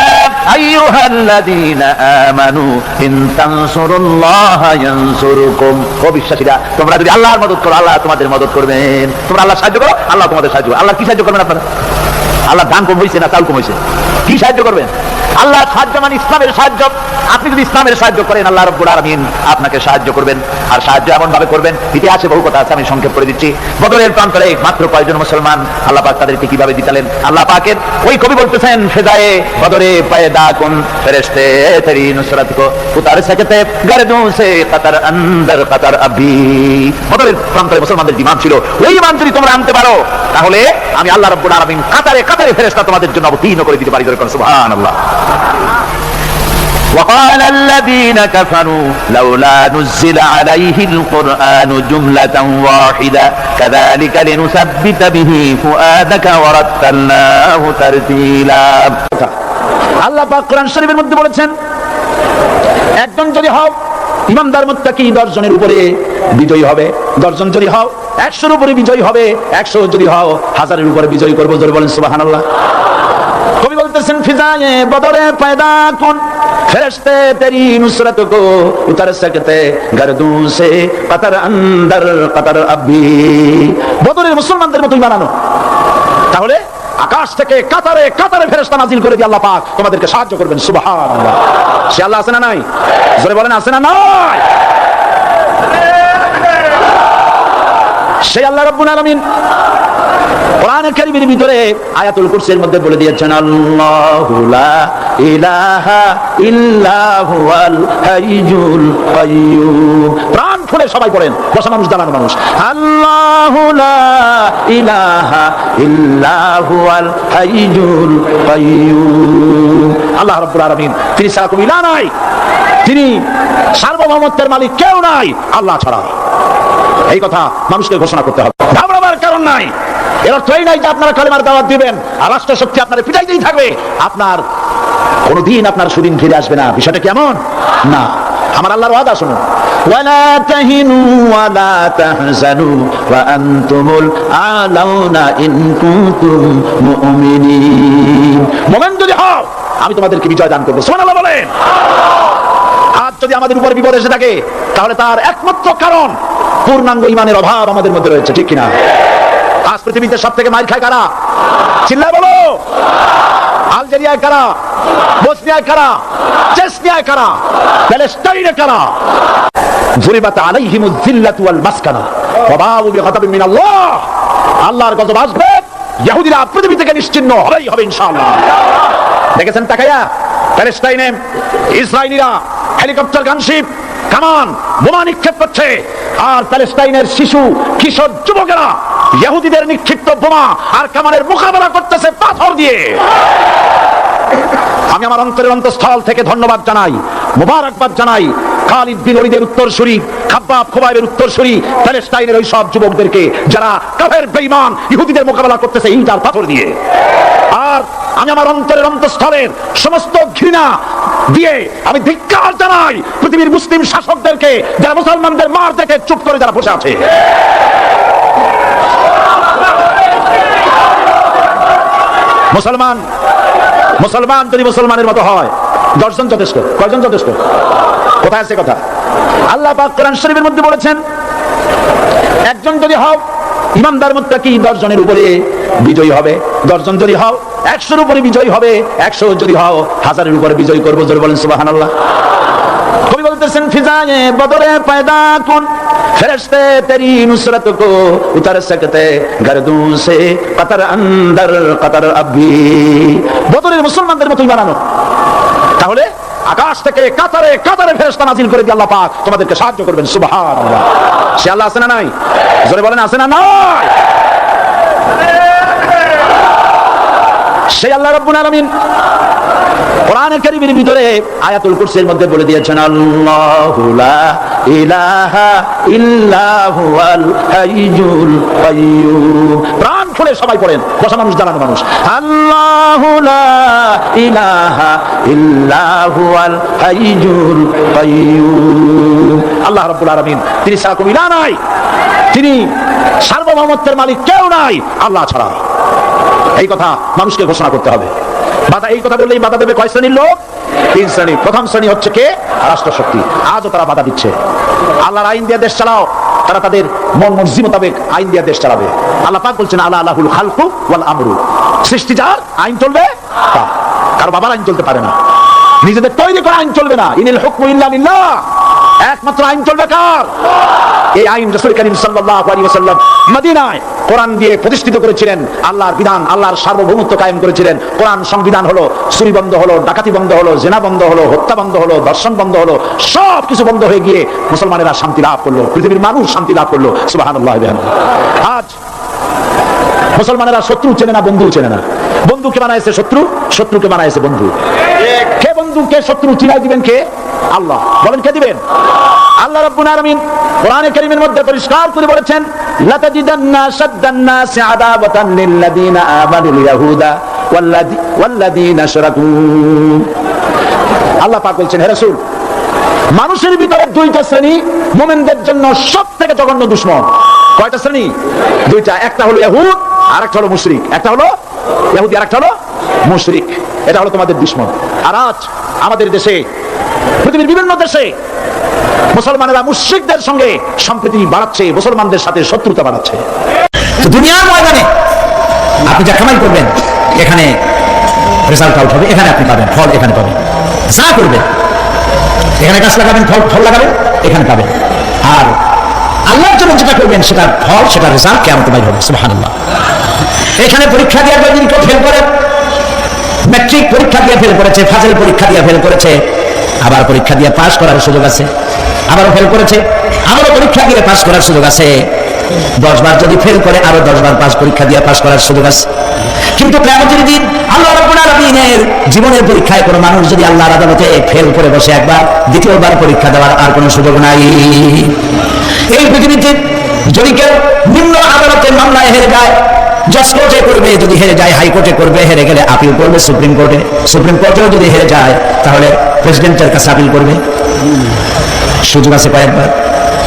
আইয়ুহাল্লাযীনা আমানু ইন তানসুরুল্লাহা ইয়ানসুরকুম। ও বিশ্বাসীরা, তোমরা যদি আল্লাহর মদদ করো, আল্লাহ তোমাদের মদদ করবেন। তোমরা আল্লাহর সাহায্য করো, আল্লাহ তোমাদের সাহায্য করবে। আল্লাহ কি সাহায্য করবেন আপনারা? আল্লাহ ধান কম হয়েছে না চাল কম হয়েছে? কি সাহায্য করবেন? আল্লাহর সাহায্য মানে ইসলামের সাহায্য। আপনি যদি ইসলামের সাহায্য করেন, আল্লাহ রাব্বুল আলামিন আপনাকে সাহায্য করবেন। আর সাহায্য এমন ভাবে করবেন, ইতিহাসে বহু কথা আছে, আমি সংক্ষেপ করে দিচ্ছি। বদরের প্রান্তরে মাত্র কয়েকজন মুসলমান, আল্লাহ পাক তাদেরকে কিভাবে জিতালেন। আল্লাহ পাকের ওই কবি বলতেছেন, ফিদায়ে বদরে পয়দা কুন ফেরেশতে তেরি নুসরত কো উতার सकते गर्दों से कतर अंदर कतर अभी। বদরের প্রান্তরে মুসলমানদের ঈমান ছিল। ওই ঈমান যদি তোমরা আনতে পারো, তাহলে আমি আল্লাহ রাব্বুল আলামিন কাতারে কাতারে ফেরেশতা তোমাদের জন্য অবতীর্ণ করে দিতে পারি। সুবহানাল্লাহ। وقال الذين كفروا لولا نزل عليه القرآن جملة واحدة كذلك لنثبت به فؤادك ورتلناه ترتيلا। আল্লাহ পাক কোরআন শরীফের মধ্যে বলেছেন, একজন যদি হও ইমানদার মুত্তাকি 10 জনের উপরে বিজয়ী হবে। 10 জন যদি হও 100-র উপরে বিজয়ী হবে। 100 যদি হও 1000-এর উপরে বিজয়ী করব। জোরে বলেন সুবহানাল্লাহ। কবি বলতেছেন, ফিজায়ে বদরে পয়দা কুন ফেরেশতে তেরি নুসরত কো উতার सकते गर्दों से कतर अंदर कतर अभी। বদরের মুসলমানদের মতো ঈমান আনো, তাহলে আকাশ থেকে কাতারে কাতারে ফেরেশতা নাজিল করে দিয়ে আল্লাহ পাক তোমাদেরকে সাহায্য করবেন। সুবহানাল্লাহ। সে আল্লাহ আছে না নাই? জোরে বলেন, আছে না নাই? সেই আল্লাহ রাব্বুল আলামিন কোরআন কারীমের ভিতরে আয়াতুল কুরসির মধ্যে বলে দিয়েছেন, আল্লাহু লা ইলাহা ইল্লা হুয়াল হাইয়ুল কাইয়্যুম। প্রাণ খুলে সবাই পড়েন, বসা মানুষ দাঁড়ানো মানুষ। আল্লাহু লা ইলাহা ইল্লা হুয়াল হাইয়ুল কাইয়্যুম। আল্লাহ রাব্বুল আলামিন, তিনি ছাড়া কোনো ইলাহ নাই, তিনি সার্বভৌমত্বের মালিক কেউ নাই আল্লাহ ছাড়া। এই কথা মানুষকে ঘোষণা করতে হবে। ঘাবড়াবার কারণ নাই। এর অর্থ এই নাই যে আপনারা কালেমার দাওয়াত দিবেন আর রাষ্ট্রশক্তি আপনারা পিটাইতেই থাকবে, আপনার কোনদিন আপনার সুদিন ফিরে আসবে না। বিষয়টা কেমন না, আমার আল্লাহর ওয়াদা শুনুন, ওয়ালা তাহিনু ওয়ালা তাহজানু ওয়া আনতুমুল আলাউনা ইন কুনতুম মুমিনিন। মুমিন যদি হও আমি তোমাদেরকে বিজয় দান করব। সুবহানাল্লাহ বলেন। আজ যদি আমাদের উপর বিপদ এসে থাকে তাহলে তার একমাত্র কারণ পূর্ণাঙ্গ ঈমানের অভাব আমাদের মধ্যে রয়েছে, ঠিক কিনা? আজ পৃথিবীতে সবথেকে মার খায় কারা? চিল্লায় বলো। আলজেরিয়ায় কারা? বসনিয়ায় কারা? চেচনিয়ায় কারা? প্যালেস্টাইনে কারা? যুরিবাত আলাইহিমুয যিল্লাতু ওয়াল মাসকানা ওয়া বাউ বিগাদাবিন মিনাল্লাহ। আল্লাহর গজব আসবে, ইহুদিরা পৃথিবী থেকে নিশ্চিহ্ন হবেই হবে ইনশাআল্লাহ। দেখেছেন তাকায়া প্যালেস্টাইনে ইসরায়েলিরা হেলিকপ্টার, গানশিপ, কামান, বোমা নিক্ষেপ করছে, আর প্যালেস্টাইনের শিশু কিশোর যুবকেরা ইহুদিদের নিক্ষিপ্ত বোমা আর কামানের মোকাবেলা করতেছে পাথর দিয়ে। আমি আমার অন্তরের অন্তঃস্থল থেকে ধন্যবাদ জানাই, মুবারকবাদ জানাই খালিদ বিন ওলীদের উত্তরসূরি, খাব্বাব খুবাইবের উত্তরসূরি প্যালেস্টাইনের ওই সব যুবকদেরকে যারা কাফের বেঈমান ইহুদিদের মোকাবেলা করতেছে ইট আর পাথর দিয়ে। আর আমি আমার অন্তরের অন্তঃস্থলের সমস্ত ঘৃণা দিয়ে আমি ধিক্কার জানাই পৃথিবীর মুসলিম শাসকদেরকে যারা মুসলমানদের মার দেখে চুপ করে যারা বসে আছে। মুসলমান যদি মুসলমানের মতো হয় 10 জন যথেষ্ট। কয়জন যথেষ্ট? কোথায় আছে কথা? আল্লাহ পাক কোরআন শরীফের মধ্যে বলেছেন একজন যদি হও ইমানদার মুত্তাকি 10 জনের উপরে বিজয়ী হবে, 10 জন যদি হও 100-এর উপরে বিজয়ী হবে, 100 যদি হও 1000-এর উপরে বিজয়ী করবো। জোরে বলেন সুবহানাল্লাহ। কবি বলতেছেন ফিজায়ে বদরে পয়দা কুন ফেরেশতে তেরি নুসরত কো উতার সকতে গর্দুন সে কতর আন্দর কতর আবি। বদরের মুসলমানদের মতো বানানো, তাহলে আকাশ থেকে কাতারে কাতারে ফেরেশতা নাজিল করে দিয়ে আল্লাহ পাক তোমাদেরকে সাহায্য করবেন। সুবহানাল্লাহ। সে আল্লাহ আছে না নাই? জোরে বলেন আছে না নাই? সেই আল্লাহ রাব্বুল আলামিন কোরআনে কারীমের ভিতরে আয়াতুল কুরসির মধ্যে বলে দিয়েছেন আল্লাহু লা ইলাহা ইল্লা হুয়াল হাইয়ুল কাইয়্যুম। প্রাণ খুলে সবাই পড়েন, বসা মানুষ দাঁড়ানো মানুষ। আল্লাহু লা ইলাহা ইল্লা হুয়াল হাইয়ুল কাইয়্যুম। আল্লাহ রাব্বুল আলামিন তিনি ছাড়া কোনো ইলাহ নাই, তিনি সার্বভৌমত্বের মালিক কেউ নাই আল্লাহ ছাড়া। এই কথা মানুষকে ঘোষণা করতে হবে। বাধা এই কথা বললেই বাধা দেবে কয় শ্রেণীর লোক? 3 শ্রেণী। প্রথম শ্রেণী হচ্ছে কে? রাষ্ট্রশক্তি। আজও তারা বাধা দিচ্ছে। আল্লাহর আইন দিয়ে দেশ চালাও, তারা তাদের মন মর্জি মোতাবেক আইন দিয়ে দেশ চালাবে। আল্লাহ পাক বলছেন আলা আলাহুল খালকু ওয়াল আমরু। সৃষ্টি যার, আইন চলবে তার। কারো বাবার আইন চলতে পারে না, নিজেদের তৈরি করা আইন চলবে না। ইনিল হুকমু ইল্লা লিল্লাহ। একমাত্র আইন চলবে কার? এই আইন রাসূল করিম সাল্লাল্লাহু আলাইহি ওয়াসাল্লাম মদিনায় কোরআন দিয়ে প্রতিষ্ঠিত করেছিলেন। আল্লাহর বিধান, আল্লাহর সার্বভৌমত্ব কায়েম করেছিলেন। কোরআন সংবিধান হলো, চুরি বন্ধ হলো, ডাকাতি বন্ধ হলো, জেনা বন্ধ হলো, হত্যা বন্ধ হলো, ধর্ষণ বন্ধ হলো, সব কিছু বন্ধ হয়ে গিয়ে মুসলমানেরা শান্তি লাভ করলো, পৃথিবীর মানুষ শান্তি লাভ করলো। সুবহানাল্লাহ। আজ মুসলমানেরা শত্রু চেনে না, বন্ধু চেনে না। বন্ধুকে বানাইছে শত্রু, শত্রুকে বানাইছে বন্ধু। কে বন্ধু কে শত্রু চিনাই দিবেন কে? আল্লাহ। বলেন কে দিবেন? আল্লাহ রাব্বুল আলামিন কোরআনে কারীমের মধ্যে পরিষ্কার করে বলেছেন লাতাজিদান্না শাদ্দান নাসি আদাওয়াতান লিল্লাযিনা আমানুল ইয়াহুদা ওয়াল্লাযিনা আশরাকু। আল্লাহ পাক বলছেন হে রাসূল, মানুষের ভিতরে 2টা শ্রেণী মুমিনদের জন্য সবথেকে জঘন্য দুশমন। কয়টা শ্রেণী? 2টা। একটা হলো ইহুদ আর একটা হলো মুশরিক। একটা হলো ইহুদি আর একটা হলো মুশরিক। এটা হলো তোমাদের দুশমন। আর আজ আমাদের দেশে, পৃথিবীর বিভিন্ন দেশে মুসলমানেরা মুশরিকদের সঙ্গে সম্প্রীতি বাড়াচ্ছে, মুসলমানদের সাথে শত্রুতা বাড়াচ্ছে। তো দুনিয়ার ময়দানে আপনি যা কামাই করবেন এখানে রেজাল্ট আউট হবে, এখানে আপনি পাবেন ফল, এখানে পাবেন। যা করবেন এখানে গাছ লাগাবেন, ফল লাগাবেন, এখানে পাবেন। আর আল্লাহর জন্য যেটা করবেন সেটার ফল, সেটার রেজাল্ট কিয়ামতে বাইর হবে। সুবহানাল্লাহ। এখানে পরীক্ষা দিয়ে যদি কেউ ফেল করে, ম্যাট্রিক পরীক্ষা দিয়ে ফেল করেছে, ফাজিল পরীক্ষা দিয়ে ফেল করেছে, আবার পরীক্ষা দিয়ে পাস করার সুযোগ আছে। আবারও ফেল করেছে, আবারও পরীক্ষা দিয়ে পাস করার সুযোগ আছে। 10 বার যদি ফেল করে আরো 10 বার পরীক্ষা দিয়ে পাস করার সুযোগ আছে। কিন্তু কিয়ামতের দিন আল্লাহ রাব্বুল আলামিনের জীবনের পরীক্ষায় কোনো মানুষ যদি আল্লাহর আদালতে ফেল করে বসে একবার, দ্বিতীয়বার পরীক্ষা দেওয়ার আর কোনো সুযোগ নাই। এই পৃথিবীতে যদি কেউ নিম্ন আদালতের মামলায় হেরে যায়, জজ কোর্টে করবে, যদি হেরে যায় হাইকোর্টে করবে, হেরে গেলে আপিল করবে সুপ্রিম কোর্টে, সুপ্রিম কোর্টেও যদি হেরে যায় তাহলে প্রেসিডেন্টের কাছে আপিল করবে, সুযোগ আছে কয়েকবার।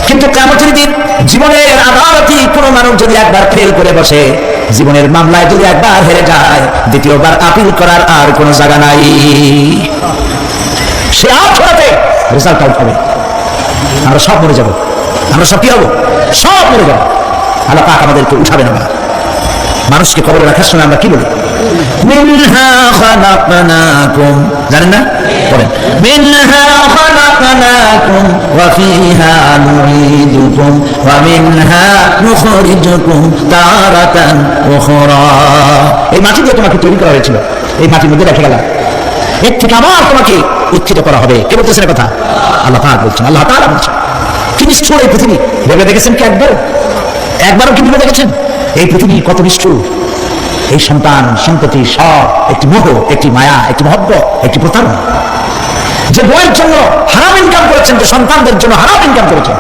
কিন্তু কিয়ামতের দিন জীবনের আদালতে কোনো মানুষ যদি একবার ফেল করে বসে, জীবনের মামলায় যদি একবার হেরে যায়, দ্বিতীয়বার আপিল করার আর কোনো জায়গা নাই। সে আখেরাতে রেজাল্ট আউট হবে। আমরা সব মরে যাব, আমরা সব কি হবো? সব মরে যাব। আল্লাহ পাক আমাদেরকে উঠাবে না। মানুষকে কবরে রাখার সময় আমরা কি বলি? মিনহা খালাকনাকুম, জানেন না? বলেন, মিনহা খালাকনাকুম ওয়া ফিহা নুঈদুকুম ওয়া মিনহা নুখরিজুকুম তারাতান উখরা। এই মাটি দিয়ে তোমাকে তৈরি করা হয়েছিল, এই মাটির মধ্যে রেখে গেলাম, এর থেকে আবার তোমাকে উত্থিত করা হবে। কে বলতেছেন কথা? আল্লাহ পাক বলছেন, আল্লাহ তাআলা বলছেন। কি নিষ্ঠুর এই পৃথিবী! ভেবে দেখেছেন কি একবারও কি ভেবে দেখেছেন এই পৃথিবী কত নিষ্ঠুর? এই সন্তান সন্ততি সব একটি মোহ, একটি মায়া, একটি মহব্বত, একটি প্রতারণা। যে বইয়ের জন্য হারাম ইনকাম করেছেন, যে সন্তানদের জন্য হারাম ইনকাম করেছেন,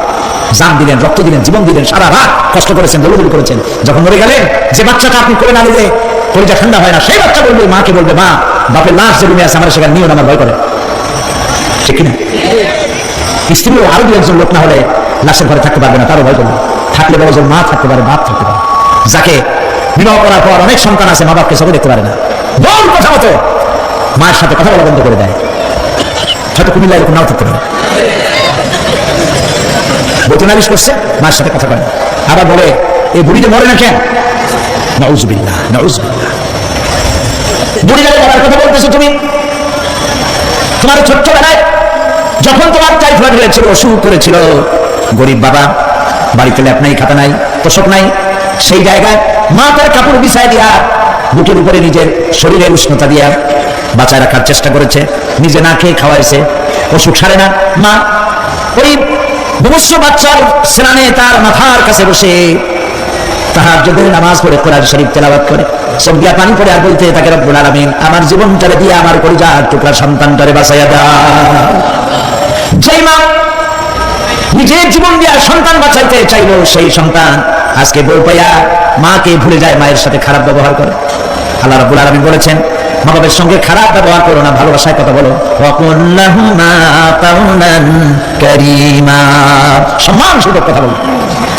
জান দিলেন, রক্ত দিলেন, জীবন দিলেন, সারা রাত কষ্ট করেছেন, দৌড়দৌড়ি করেছেন, যখন মরে গেলেন যে বাচ্চাটা আপনি করে না নিলে কলিজা ঠান্ডা হয় না, সেই বাচ্চা বলবে, মাকে বলবে, মা বাপের লাশ যে রুমে আছে আমার সেখানে নিও না, আমার ভয় করে। ঠিক কিনা? স্ত্রীও আরো দু একজন লোক না হলে লাশের ঘরে থাকতে পারবে না, তারও ভয় করবে। থাকলে বড়জন মা থাকতে পারে, বাপ থাকতে পারে। যাকে বিবাহ করার পর অনেক সন্তান আছে, মা বাপকে সবাই দেখতে পারে না, বল কথা মতো মায়ের সাথে কথা বলা বন্ধ করে দেয়। হয়তো কুমিল্লা এরকম নাও থাকতে পারে, বইতে নালিশ করছে, মায়ের সাথে কথা বলে। আবার বলে এই বুড়িতে মরে না কেন? নাউজুবিল্লাহ, নাউজুবিল্লাহ। বুড়ি গেলে বলার কথা বলতেছো তুমি। তোমার ছোট্টবেলায় যখন তোমার টাইফয়েড হয়েছিল, অসুখ করেছিল, গরিব বাবা, বাড়িতে ল্যাপ নাই, খাতা নাই, তোষক নাই, সেই জায়গায় মা তার কাপড় বিছায় দিয়া বুকের উপরে নিজের শরীরের উষ্ণতা দিয়া বাঁচায় রাখার চেষ্টা করেছে, নিজে না খেয়ে খাওয়াইছে, অসুখ সারে না। মা ওই মুমূর্ষু বাচ্চার স্নানে তার মাথার কাছে বসে তাহাজ্জুদের নামাজ পড়ে কোরআন শরীফ তেলাওয়াত করে, চোখ দিয়া পানি পড়ে আর বলতে থাকে, রব্বুল আলামিন আমার জীবনটারে দিয়ে আমার কলিজার টুকরা সন্তানটারে বাঁচাইয়া দাও। যেই মা নিজের জীবন দিয়া সন্তান বাঁচাইতে চাইল, সেই সন্তান আজকে বউ পাইয়া মাকে ভুলে যায়, মায়ের সাথে খারাপ ব্যবহার করে। আল্লাহ রাব্বুল আলামিন বলেছেন, মা বাবার সঙ্গে খারাপ ব্যবহার করো না, ভালোবাসায় কথা বলো। ওয়াকুল লাহুমা কাওলান কারীমা, সম্মান সূচক কথা বলো।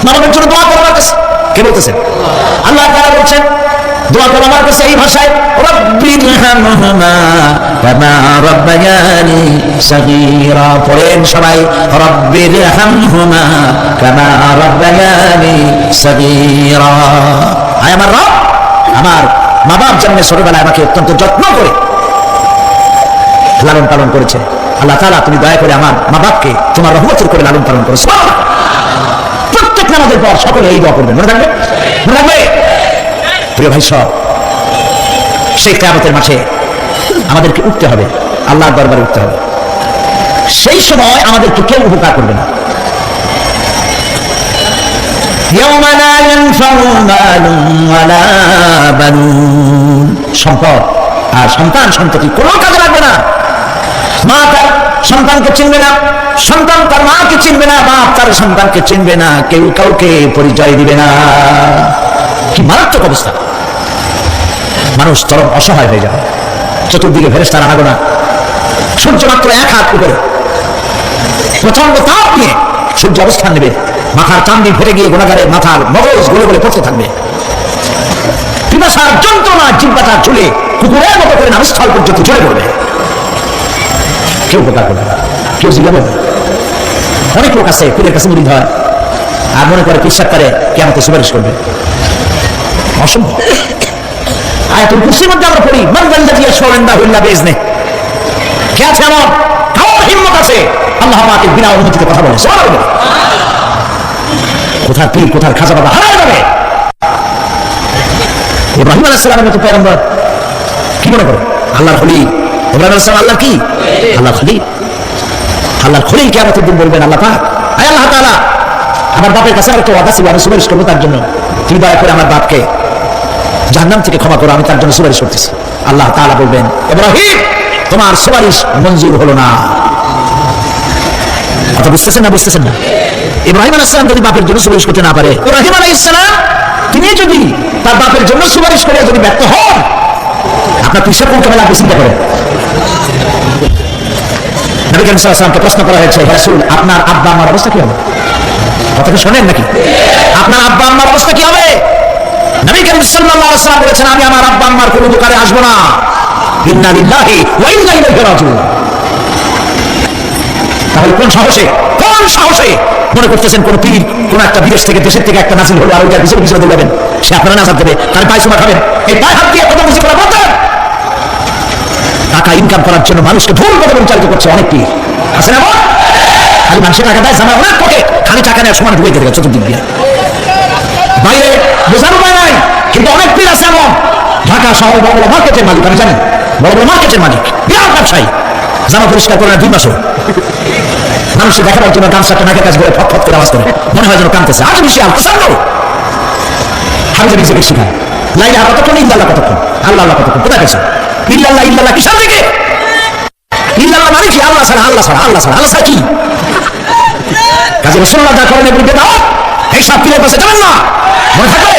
মা বাবার জন্য দোয়া করো আমার কাছে। কে বলতেছেন? আল্লাহ তাআলা বলছেন, দোয়া করো আমার কাছে এই ভাষায়, রব্বিরহামহুমা কামা রাব্বায়ানি সাগীরা। পড়েন সবাই, রব্বিরহামহুমা কামা রাব্বায়ানি সাগীরা। আয় আমার রব, আমার মা বাপ জন্মে ছোটবেলায় আমাকে অত্যন্ত যত্ন করে লালন পালন করেছে। আল্লাহ তাআলা তুমি দয়া করে আমার মা বাপকে তোমার রহমতের করে লালন পালন করো। প্রত্যেক নামাজের পর সকলে এই দোয়া করবেন, মনে থাকবে? মনে রাখবে? প্রিয় ভাই সব, সেই কিয়ামতের মাঠে আমাদেরকে উঠতে হবে, আল্লাহর দরবারে উঠতে হবে। সেই সময় আমাদেরকে কেউ উপকার করবে না। সম্পদ আর সন্তান সন্ততি কোনো কাজে লাগবে না। মা তার সন্তানকে চিনবে না, সন্তান তার মাকে চিনবে না, বাপ তার সন্তানকে চিনবে না, কেউ কাউকে পরিচয় দিবে না। কি মারাত্মক অবস্থা! মানুষ চরম অসহায় হয়ে যাবে। চতুর্দিকে ফেরেশতারা আনাগোনা, সূর্য মাত্র এক হাত উপরে, প্রচন্ড তাপ নিয়ে সূর্য অবস্থান নেবে, মাথার চান্দি ফেটে গিয়ে গুনাহগারের মাথার মগজ গলে গলে পড়তে থাকবে। পিপাসার যন্ত্রণা জিহ্বাটা ঝুলে কুকুরের মতো করে নামস্থল পর্যন্ত চলে পড়বে। কেউ উপকার করবে না, কেউ জিজ্ঞাসা করবে। অনেক লোক আছে পীরের কাছে মুরিদ হয় আর মনে করে পীর সাহেব তারে কিয়ামতে সুপারিশ করবে। অসম্ভব। আয়াতুল কুরসির মধ্যে আমরা পড়ি, মান যাল্লাযী ইয়াশফাউ ইনদাহু ইল্লা বিইজনিহি। কে আছে এমন? কার হিম্মত আছে আল্লাহ পাকের বিনা অনুমতিতে কথা বলে? সুবহানাল্লাহ। কোথার পীর, কোথার খাজা বাবা হারায় যাবে। ইব্রাহিম আলাইহিস সালামের মতো পয়গম্বর কি মনে করো? আল্লাহর খলিল ইব্রাহিম আলাইহিস সালাম আল্লাহর কি? আল্লাহর খলিল। আল্লাহর খলিল কিয়ামতের দিন বলবেন, আল্লাহ পাক, আয় আল্লাহ তাআলা, আমার বাপের কাছে একটা ওয়াদা ছিল, আমি সুপারিশ করবো তার জন্য, তুমি দয়া করে আমার বাপকে জাহান্নাম থেকে ক্ষমা করো, আমি তার জন্য সুপারিশ করতেছি। আল্লাহ তাআলা বলবেন, ইব্রাহিম তোমার সুপারিশ মঞ্জুর হলো না। কথা বুঝতেছেন না? বুঝতেছেন না? ইব্রাহিম আলাইহিস সালাম যদি বাপের জন্য সুপারিশ করতে না পারে, ইব্রাহিম আলাইহিস সালাম তিনি যদি তার বাপের জন্য সুপারিশ করে যদি ব্যর্থ হন, আপনার পিছনে কোন কামে লাগবে চিন্তা করেন। নবী করিম সাল্লাল্লাহু আলাইহি ওয়াসাল্লামকে প্রশ্ন করা হয়েছে, হে রাসূল আপনার আব্বা আম্মার অবস্থা কি হবে? কথাটা শোনেন নাকি? আপনার আব্বা আম্মার অবস্থা কি হবে? নবী করিম সাল্লাল্লাহু আলাইহি ওয়াসাল্লাম বলেছেন, আমি আমার আব্বা আম্মার কোনো দোকানে আসবো না। ইন্না লিল্লাহি ওয়া ইন্না ইলাইহি রাজিউন। তাহলে কোন সাহসে মনে করতেছেন কোন পীর কোন একটা বিদেশ থেকে দেশের থেকে একটা নাজিল হলো আর ওইটা পিছনে পিছনে দৌড়াবেন, সে আপনারা নাজাত দেবে, তার পায়ে চুমা খাবেন? এই পায়ে হাত দিয়ে কথা বুঝি করা বলতেন। টাকা ইনকাম করার জন্য মানুষকে ভুল পথে পরিচালিত করছে অনেক পীর আছে না? খালি মানুষের টাকা দেয়, জানা অনেক পথে খালি টাকা নেয়, সমান ঢুকে গেছে চতুর্দিক দিয়ে, বাইরে বোঝার উপায় নাই। কিন্তু অনেক পীর আছে এমন, ঢাকা শহরে বড় বড় মার্কেটের মালিক, আমি জানেন বড় বড় মার্কেটের মালিক, বিরাট ব্যবসায়ী, জামা পরিষ্কার করে না 2 মাসও, মানুষের দেখাবার জন্য গামছাটা নাকের কাজ করে ফট ফট করে আওয়াজ করে, মনে হয় যেন কাঁদতেছে। আজ বেশি আলতাসান্ন হাবিজে নিজেকে শিখায়, লাইলা কতক্ষণ, ইল্লাল্লাহ কতক্ষণ, আল্লাহ আল্লাহ কতক্ষণ, কোথায় গেছে? ইল্লাল্লাহ ইল্লাল্লাহ কিসের দিকে? ইল্লাল্লাহ মানে কি? আল্লাহ ছাড়া, আল্লাহ ছাড়া, আল্লাহ ছাড়া, আল্লাহ ছাড়া কি? কাজে রাসূলুল্লাহ যা করেন এগুলি বেদাত, এই সব পীরের পাশে যাবেন না, মনে থাকবে।